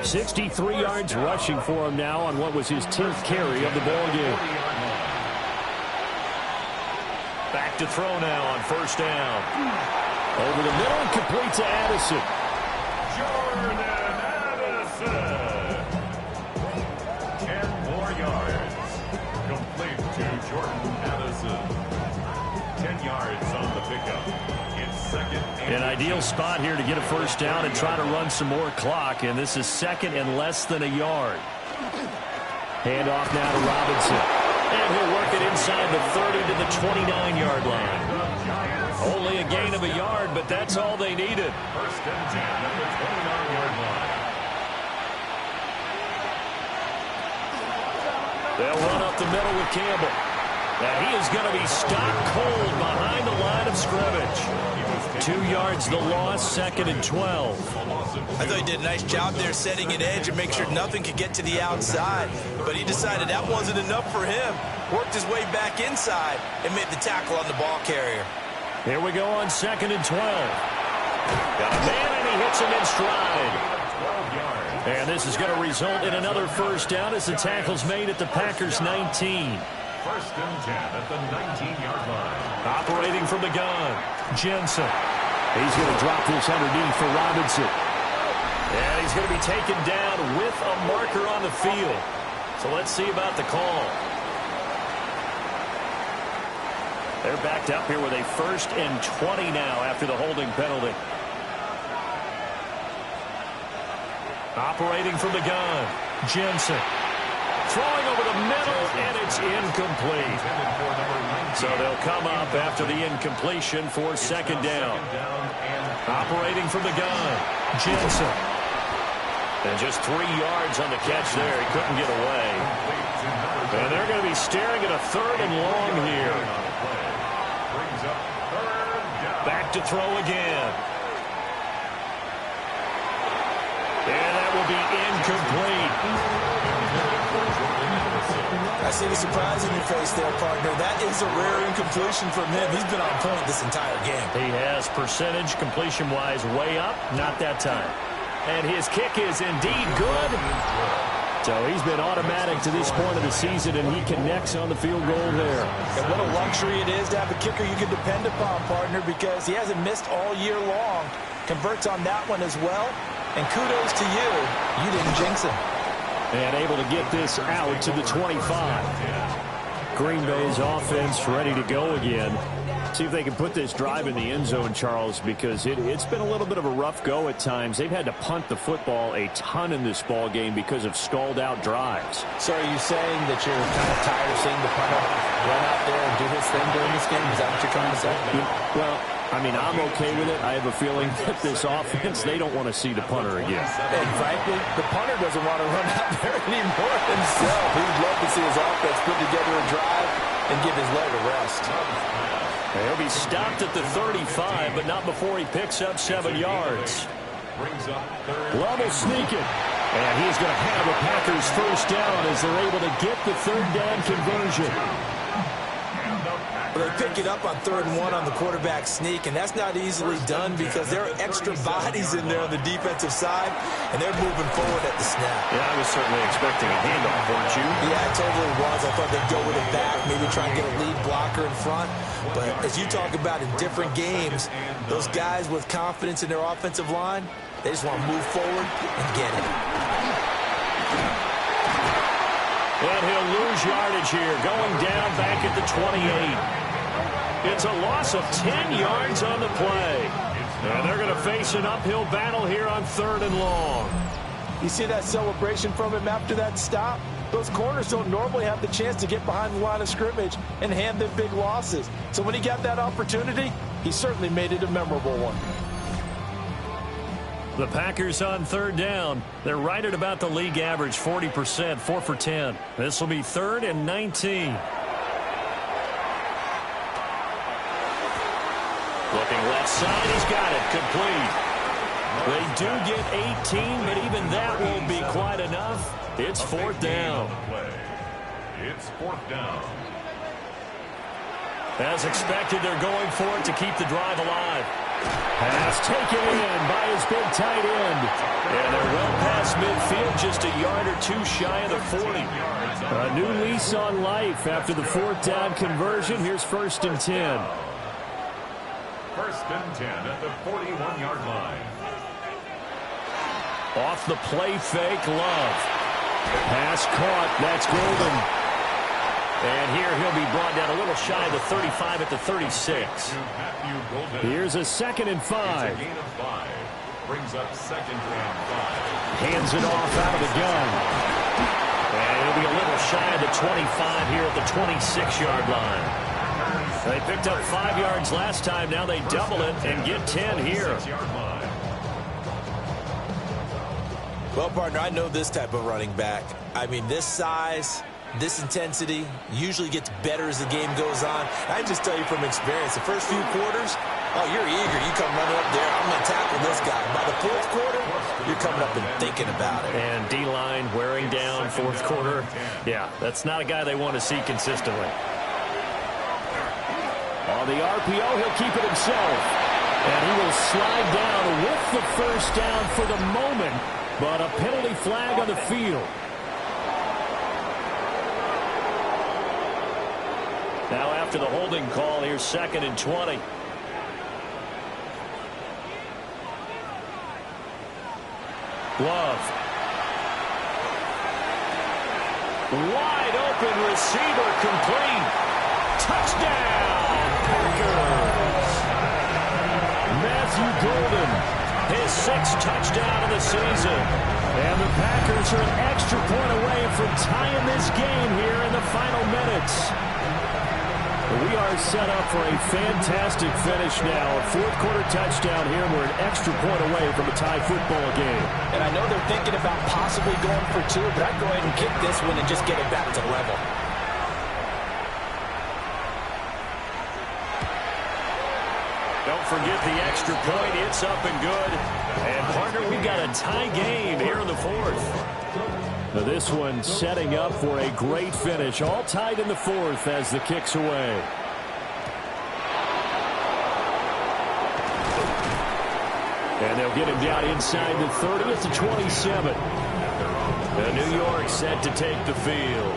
D: 63 yards rushing for him now on what was his 10th carry of the ball game.
A: Back to throw now on first down.
D: Over the middle and complete to Addison.
C: Jordan Addison. 10 more yards. Complete to Jordan Addison. 10 yards on the pickup. It's 2nd and
A: An ideal spot here to get a first down and try to run some more clock. And this is 2nd and less than a yard.
D: Hand off now to Robinson.
A: And he'll work it inside the 30 to the 29-yard line. Only a gain of a yard, but that's all they needed.
C: 1st and 10 at the 29-yard line.
A: They'll run up the middle with Campbell. And he is going to be stopped cold behind the line of scrimmage. 2 yards the loss, 2nd and 12.
B: I thought he did a nice job there setting an edge and make sure nothing could get to the outside. But he decided that wasn't enough for him. Worked his way back inside and made the tackle on the ball carrier.
A: Here we go on 2nd and 12. Got a man and he hits him in stride. And this is going to result in another first down as the tackle's made at the Packers' 19.
C: 1st and 10 at the 19-yard line.
A: Operating from the gun, Jensen.
D: He's going to drop this underneath for Robinson.
A: And he's going to be taken down with a marker on the field. So let's see about the call. They're backed up here with a 1st and 20 now after the holding penalty. Operating from the gun, Jensen. Throwing over the middle, and it's incomplete. So they'll come up after the incompletion for 2nd down. Operating from the gun, Jensen. And just 3 yards on the catch there. He couldn't get away. And they're going to be staring at a 3rd and long here. Back to throw again. And that will be incomplete.
B: I see the surprise in your face there, partner. That is a rare incompletion from him. He's been on point this entire game.
A: He has percentage completion-wise way up. Not that time. And his kick is indeed good.
D: So he's been automatic to this point of the season, and he connects on the field goal there.
B: And what a luxury it is to have a kicker you can depend upon, partner, because he hasn't missed all year long. Converts on that one as well. And kudos to you. You didn't jinx him.
D: And able to get this out to the 25. Green Bay's offense ready to go again. See if they can put this drive in the end zone, Charles, because it's been a little bit of a rough go at times. They've had to punt the football a ton in this ball game because of stalled out drives.
B: So are you saying that you're kind of tired of seeing the punter run out there and do his thing during this game? Is that what you're trying to say?
D: Well, I mean, I'm okay with it. I have a feeling that this offense, they don't want to see the punter again.
B: And frankly, the punter doesn't want to run out there anymore himself. He'd love to see his offense put together a drive and give his leg a rest.
A: He'll be stopped at the 35, but not before he picks up 7 yards.
D: Love will sneak it. And he's going to have a Packers first down as they're able to get the 3rd down conversion.
B: They pick it up on 3rd and 1 on the quarterback sneak, and that's not easily done because there are extra bodies in there on the defensive side, and they're moving forward at the snap.
A: Yeah, I was certainly expecting a handoff, weren't you?
B: Yeah, I totally was. I thought they'd go with it back, maybe try and get a lead blocker in front. But as you talk about in different games, those guys with confidence in their offensive line, they just want to move forward and get it.
A: And he'll lose yardage here, going down back at the 28. It's a loss of 10 yards on the play. And they're going to face an uphill battle here on 3rd and long.
B: You see that celebration from him after that stop? Those corners don't normally have the chance to get behind the line of scrimmage and hand them big losses. So when he got that opportunity, he certainly made it a memorable one.
A: The Packers on 3rd down. They're right at about the league average, 40%, 4 for 10. This will be 3rd and 19. Looking left side, he's got it, complete. They do get 18, but even that won't be quite enough. It's 4th down.
C: It's 4th down.
A: As expected, they're going for it to keep the drive alive. Pass taken in by his big tight end. And they're well past midfield, just a yard or 2 shy of the 40.
D: A new lease on life after the 4th down conversion. Here's 1st and 10.
C: 1st and 10 at the 41-yard line.
A: Off the play fake, Love.
D: Pass caught. That's Golden.
A: And here he'll be brought down a little shy of the 35 at the 36.
D: Here's a 2nd and 5.
C: It's a gain of 5. Brings up 2nd and 5.
D: Hands it off out of the gun.
A: And it'll be a little shy of the 25 here at the 26-yard line. They picked up 5 yards last time. Now they double it and get 10 here.
B: Well, partner, I know this type of running back. I mean, this size, this intensity usually gets better as the game goes on. I just tell you from experience, the first few quarters, oh, you're eager. You come running up there. I'm going to tackle this guy. By the 4th quarter, you're coming up and thinking about it.
A: And D-line wearing down 4th quarter. Yeah, that's not a guy they want to see consistently.
D: On the RPO, he'll keep it himself. And he will slide down with the 1st down for the moment. But a penalty flag on the field.
A: Now after the holding call, here's 2nd and 20. Love. Wide open receiver, complete. Touchdown, Packers. Matthew Golden, his 6th touchdown of the season. And the Packers are an extra point away from tying this game here in the final minutes.
D: We are set up for a fantastic finish now. A fourth-quarter touchdown here. We're an extra point away from a tie football game.
B: And I know they're thinking about possibly going for two, but I'd go ahead and kick this one and just get it back to level.
A: Don't forget the extra point. It's up and good. And, partner, we've got a tie game here in the fourth.
D: Now this one setting up for a great finish. All tied in the fourth as the kick's away. And they'll get him down inside the 30 at the 27. New York set to take the field.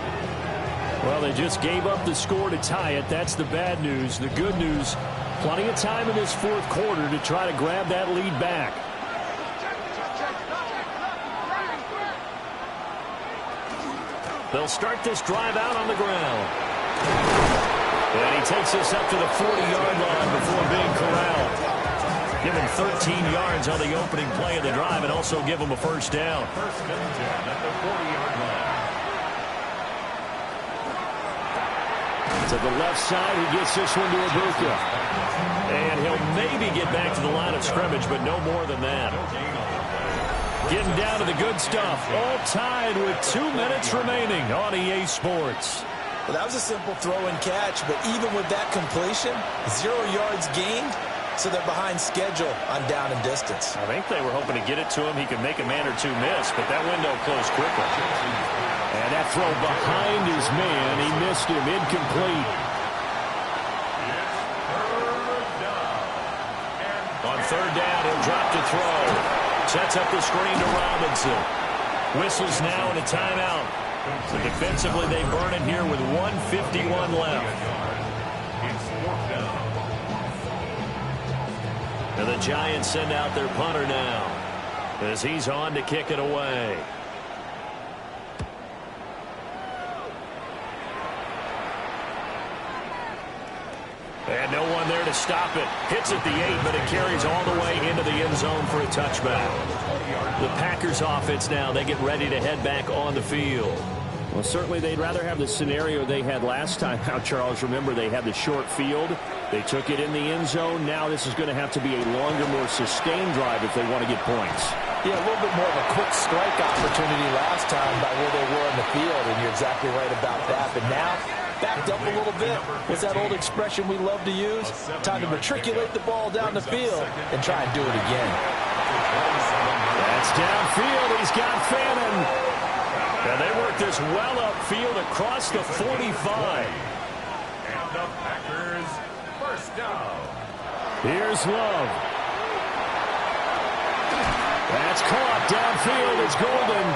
D: Well, they just gave up the score to tie it. That's the bad news. The good news, plenty of time in this fourth quarter to try to grab that lead back.
A: They'll start this drive out on the ground. And he takes us up to the 40-yard line before being corralled. Give him 13 yards on the opening play of the drive and also give him a first down.
C: First and 10 at the 40-yard line.
D: To the left side, he gets this one to Ibuka.
A: And he'll maybe get back to the line of scrimmage, but no more than that. Getting down to the good stuff. All tied with 2 minutes remaining on EA Sports.
B: Well, that was a simple throw and catch, but even with that completion, 0 yards gained, so they're behind schedule on down and distance.
A: I think they were hoping to get it to him. He could make a man or two miss, but that window closed quickly.
D: And that throw behind his man, he missed him, incomplete.
A: On third down, he'll drop to throw. Sets up the screen to Robinson. Whistles now and a timeout. So defensively, they burn it here with 1:51 left. And the Giants send out their punter now as he's on to kick it away. And no one there to stop it. Hits at the 8, but it carries all the way into the end zone for a touchback. The Packers offense now, they get ready to head back on the field.
D: Well, certainly they'd rather have the scenario they had last time out, Charles. Remember, they had the short field. They took it in the end zone. Now this is going to have to be a longer, more sustained drive if they want to get points.
B: Yeah, a little bit more of a quick strike opportunity last time by where they were in the field, and you're exactly right about that. But now, backed up a little bit. What's that old expression we love to use? Time to matriculate the ball down the field and try and do it again.
A: That's downfield. He's got Fannin. And they work this well upfield across the 45.
C: And the Packers first down.
D: Here's Love. That's caught downfield. It's Golden.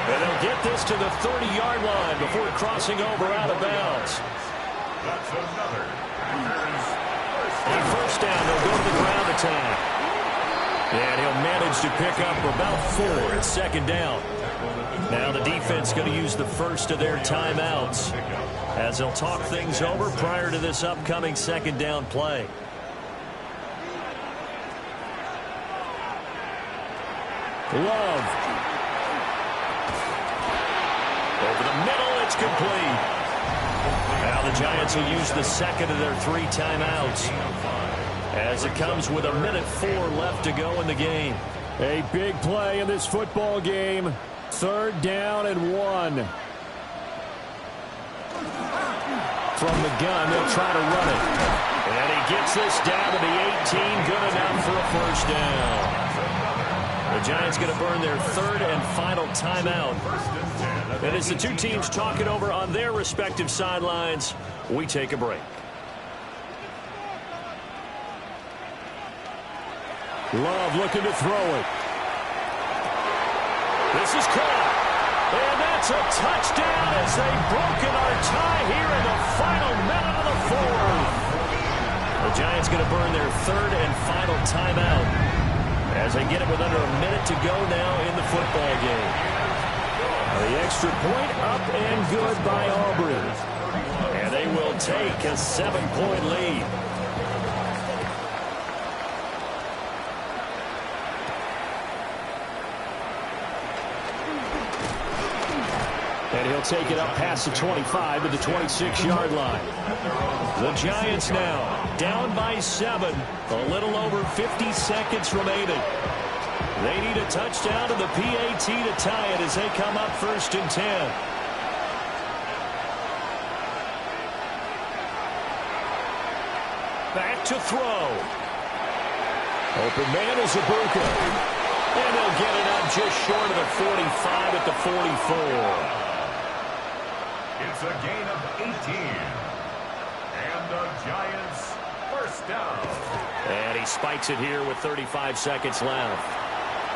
A: And they'll get this to the 30-yard line before crossing over out of bounds.
C: That's another Packers
A: On first down, they'll go to the ground attack. And he'll manage to pick up about 4 at second down. Now the defense going to use the first of their timeouts as they'll talk things over prior to this upcoming second down play.
D: Love.
A: Over the middle, it's complete. Now the Giants will use the second of their 3 timeouts as it comes with 1:04 left to go in the game.
D: A big play in this football game. Third down and 1. From the gun, they'll try to run it.
A: And he gets this down to the 18, good enough for a first down. The Giants going to burn their third and final timeout. And as the two teams talk it over on their respective sidelines, we take a break.
D: Love looking to throw it.
A: This is caught. And that's a touchdown as they've broken our tie here in the final minute of the fourth. The Giants going to burn their third and final timeout as they get it with under a minute to go now in the football game.
D: The extra point up and good by Aubrey.
A: And they will take a 7-point lead.
D: And he'll take it up past the 25 to the 26-yard line.
A: The Giants now down by 7. A little over 50 seconds remaining. They need a touchdown to the PAT to tie it as they come up 1st and 10. Back to throw. Open man is Ibuka. And they'll get it up just short of the 45 at the 44.
C: It's a gain of 18. And the Giants first down.
A: And he spikes it here with 35 seconds left.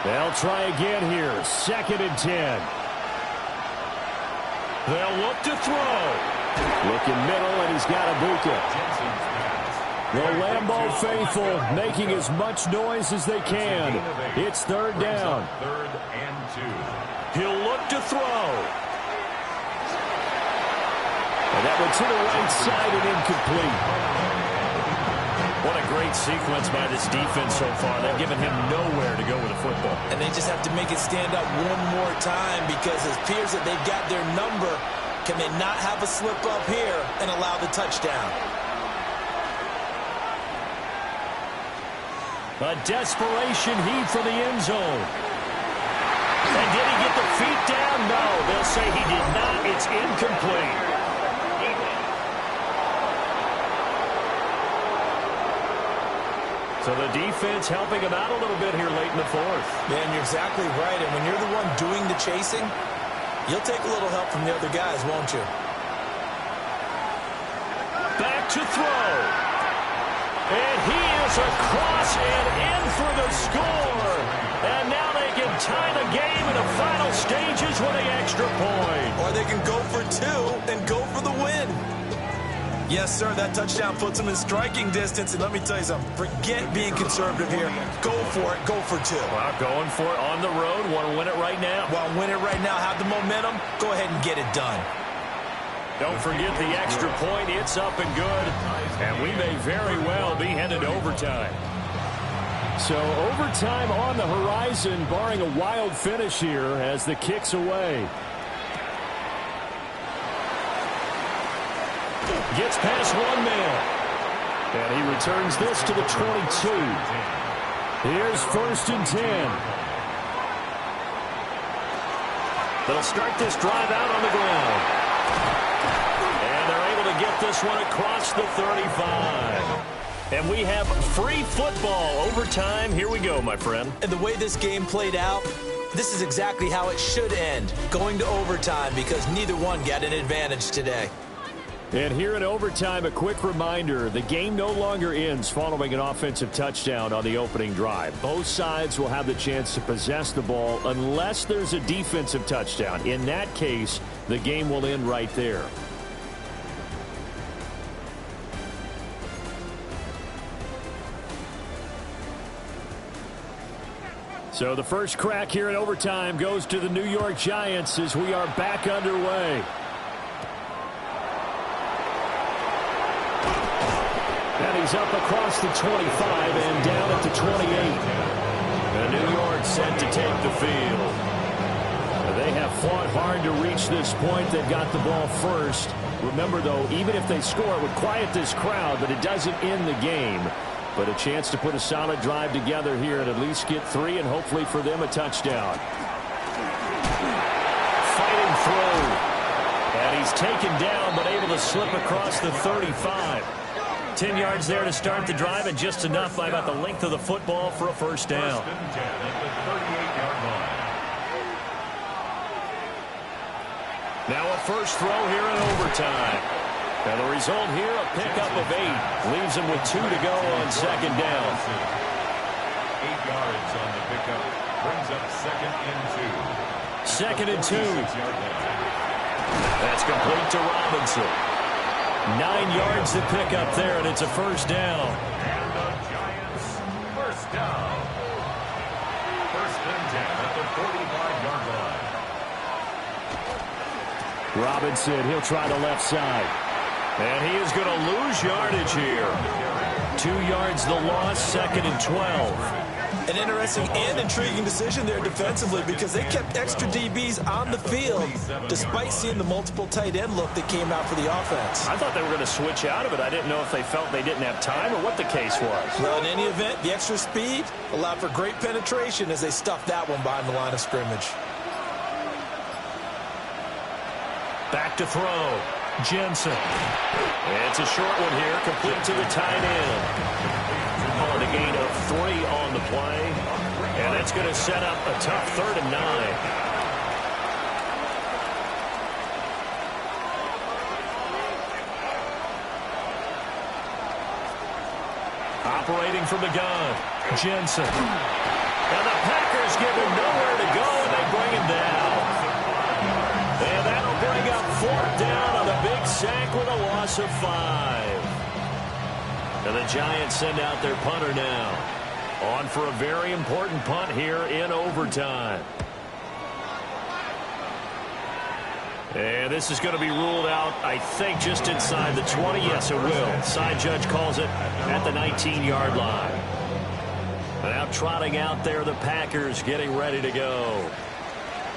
D: They'll try again here. 2nd and 10.
A: They'll look to throw.
D: Looking middle, and he's got Ibuka. The Lambeau faithful making as much noise as they can. It's 3rd down.
C: 3rd and 2.
A: He'll look to throw.
D: And that one to the right side and incomplete.
A: What a great sequence by this defense so far. They've given him nowhere to go with the football.
B: And they just have to make it stand up one more time because it appears that they've got their number. Can they not have a slip up here and allow the touchdown?
A: A desperation heave for the end zone. And did he get the feet down? No, they'll say he did not. It's incomplete. So the defense helping him out a little bit here late in the 4th.
B: Man, you're exactly right. And when you're the one doing the chasing, you'll take a little help from the other guys, won't you?
A: Back to throw. And he is across and in for the score. And now they can tie the game in the final stages with an extra point.
B: Or they can go for 2 and go for the win. Yes, sir, that touchdown puts them in striking distance. And let me tell you something, forget being conservative here. Go for it, go for 2.
A: Well, going for it on the road. Want to win it right now.
B: Want to win it right now, have the momentum, go ahead and get it done.
A: Don't forget the extra point. It's up and good. And we may very well be headed to overtime.
D: So overtime on the horizon, barring a wild finish here as the kick's away.
A: Gets past one man.
D: And he returns this to the 22. Here's 1st and 10.
A: They'll start this drive out on the ground. And they're able to get this one across the 35. And we have free football overtime. Here we go, my friend.
B: And the way this game played out, this is exactly how it should end, going to overtime, because neither one got an advantage today.
D: And here in overtime, a quick reminder, the game no longer ends following an offensive touchdown on the opening drive. Both sides will have the chance to possess the ball unless there's a defensive touchdown. In that case, the game will end right there. So the first crack here in overtime goes to the New York Giants as we are back underway. And he's up across the 25 and down at the 28.
A: And New York set to take the field.
D: They have fought hard to reach this point. They've got the ball first. Remember, though, even if they score, it would quiet this crowd, but it doesn't end the game. But a chance to put a solid drive together here and at least get 3 and hopefully for them a touchdown.
A: Fighting through. And he's taken down but able to slip across the 35. 10 yards there to start the drive and just enough by about the length of the football for a first down.
C: 1st and 10 at the 38-yard line.
A: Now a first throw here in overtime. And the result here, a pickup of 8. Leaves him with 2 to go on second down.
C: 8 yards on the pickup. Brings up 2nd and 2.
A: 2nd and 2. That's complete to Robinson. 9 yards to pick up there, and it's a first down.
C: And the Giants first down. 1st and 10 at the 45-yard line.
D: Robinson, he'll try the left side.
A: And he is going to lose yardage here. 2 yards the loss, 2nd and 12.
B: An interesting and intriguing decision there defensively because they kept extra DBs on the field despite seeing the multiple tight end look that came out for the offense.
D: I thought they were going to switch out of it. I didn't know if they felt they didn't have time or what the case was.
B: Well, in any event, the extra speed allowed for great penetration as they stuffed that one behind the line of scrimmage.
A: Back to throw. Jensen. It's a short one here, complete to the tight end. On a gain of 3 on the play. And that's going to set up a tough 3rd and 9. Operating from the gun. Jensen. And the Packers give him nowhere to go, and they bring him down. And that'll bring up 4th down on a big sack with a loss of 5. And the Giants send out their punter now. On for a very important punt here in overtime. And this is going to be ruled out, I think, just inside the 20. Yes, it will. Side judge calls it at the 19-yard line. Now trotting out there, the Packers getting ready to go.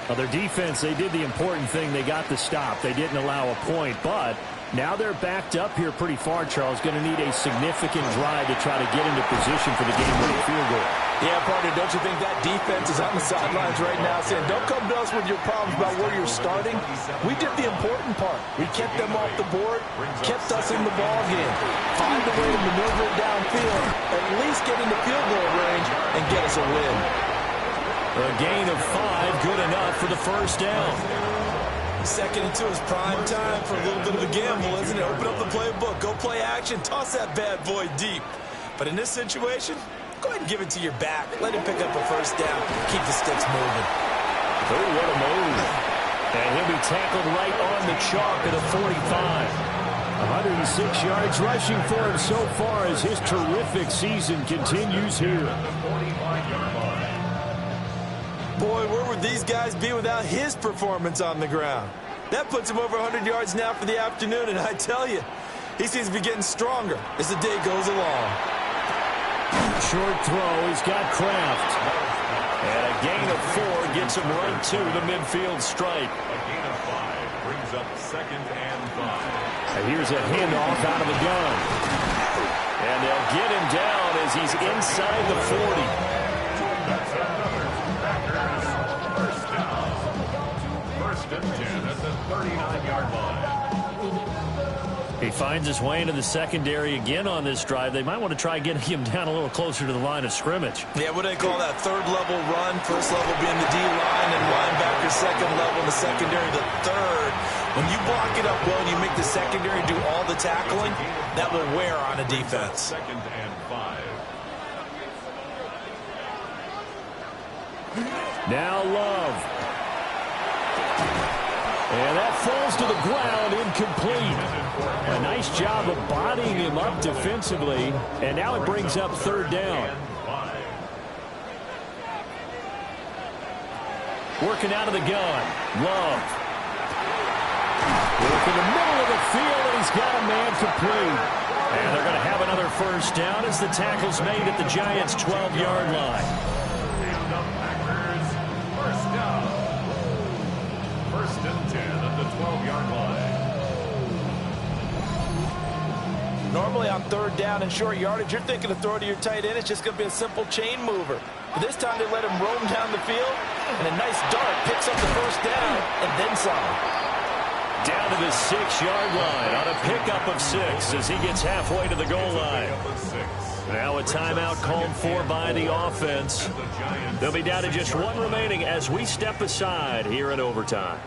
D: Well, their defense, they did the important thing. They got the stop. They didn't allow a point, but now they're backed up here pretty far, Charles. Going to need a significant drive to try to get into position for the game-winning field goal.
B: Yeah, partner, don't you think that defense is on the sidelines right now saying, don't come to us with your problems about where you're starting? We did the important part. We kept them off the board, kept us in the ball game. Find a way to maneuver it downfield, at least get into field goal range, and get us a win.
A: A gain of 5, good enough for the 1st down.
B: 2nd and 2 is prime time for a little bit of a gamble, isn't it? Open up the playbook, go play action, toss that bad boy deep. But in this situation, go ahead and give it to your back. Let him pick up a 1st down. Keep the sticks moving.
A: Oh, what a move. And he'll be tackled right on the chalk at a 45.
D: 106 yards rushing for him so far as his terrific season continues here.
B: Boy, where would these guys be without his performance on the ground? That puts him over 100 yards now for the afternoon, and I tell you, he seems to be getting stronger as the day goes along.
D: Short throw, he's got Kraft.
A: And a gain of 4 gets him right to the midfield stripe.
C: A gain of 5 brings up 2nd and 5.
D: And here's a handoff out of the gun.
A: And they'll get him down as he's inside the 40.
C: That's another Packers 1st down. 1st and 10 at the 39-yard line.
A: He finds his way into the secondary again on this drive. They might want to try getting him down a little closer to the line of scrimmage.
B: Yeah, what do they call that? 3rd level run. 1st level being the D-line and linebacker. 2nd level in the secondary, the 3rd. When you block it up well and you make the secondary do all the tackling, that will wear on a defense.
C: 2nd and 5.
D: Now Love. And that falls to the ground, incomplete. A nice job of bodying him up defensively. And now it brings up 3rd down.
A: Working out of the gun. Love. Work in the middle of the field, and he's got a man complete. And they're going to have another 1st down as the tackle's made at the Giants' 12-yard line.
C: And the Packers 1st down. 1st and 10 at the 12-yard line.
B: Normally on 3rd down and short yardage, you're thinking of throwing to your tight end. It's just going to be a simple chain mover. But this time they let him roam down the field, and a nice dart picks up the 1st down and then some.
A: Down to the 6-yard line on a pickup of 6 as he gets halfway to the goal line. Now a timeout called for by the offense. They'll be down to just 1 remaining as we step aside here in overtime.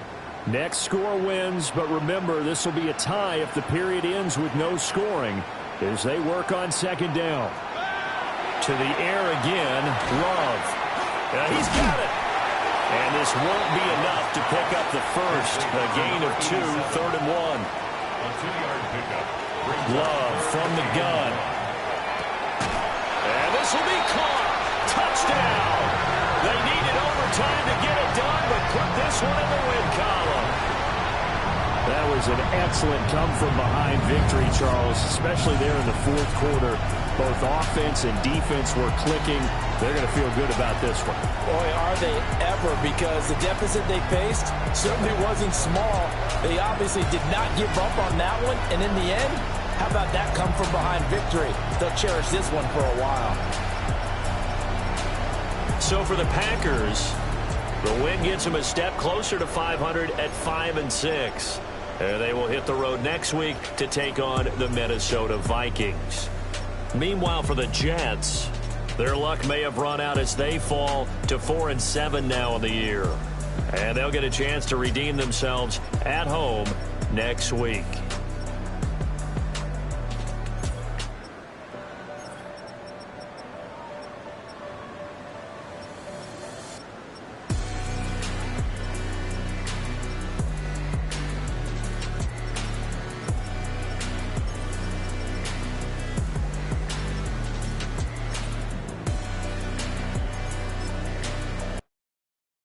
D: Next score wins, but remember, this will be a tie if the period ends with no scoring as they work on 2nd down.
A: To the air again, Love. He's got it. And this won't be enough to pick up the 1st. A gain of 2, 3rd and 1.
C: A 2-yard pickup.
A: Love from the gun. And this will be caught. Touchdown. They needed overtime to get it done, but put this one in the win column.
D: That was an excellent come-from-behind victory, Charles, especially there in the fourth quarter. Both offense and defense were clicking. They're going to feel good about this one.
B: Boy, are they ever, because the deficit they faced certainly wasn't small. They obviously did not give up on that one, and in the end, how about that come-from-behind victory? They'll cherish this one for a while.
A: So for the Packers, the win gets them a step closer to 500 at 5-6. And they will hit the road next week to take on the Minnesota Vikings. Meanwhile, for the Jets, their luck may have run out as they fall to 4-7 now in the year. And they'll get a chance to redeem themselves at home next week.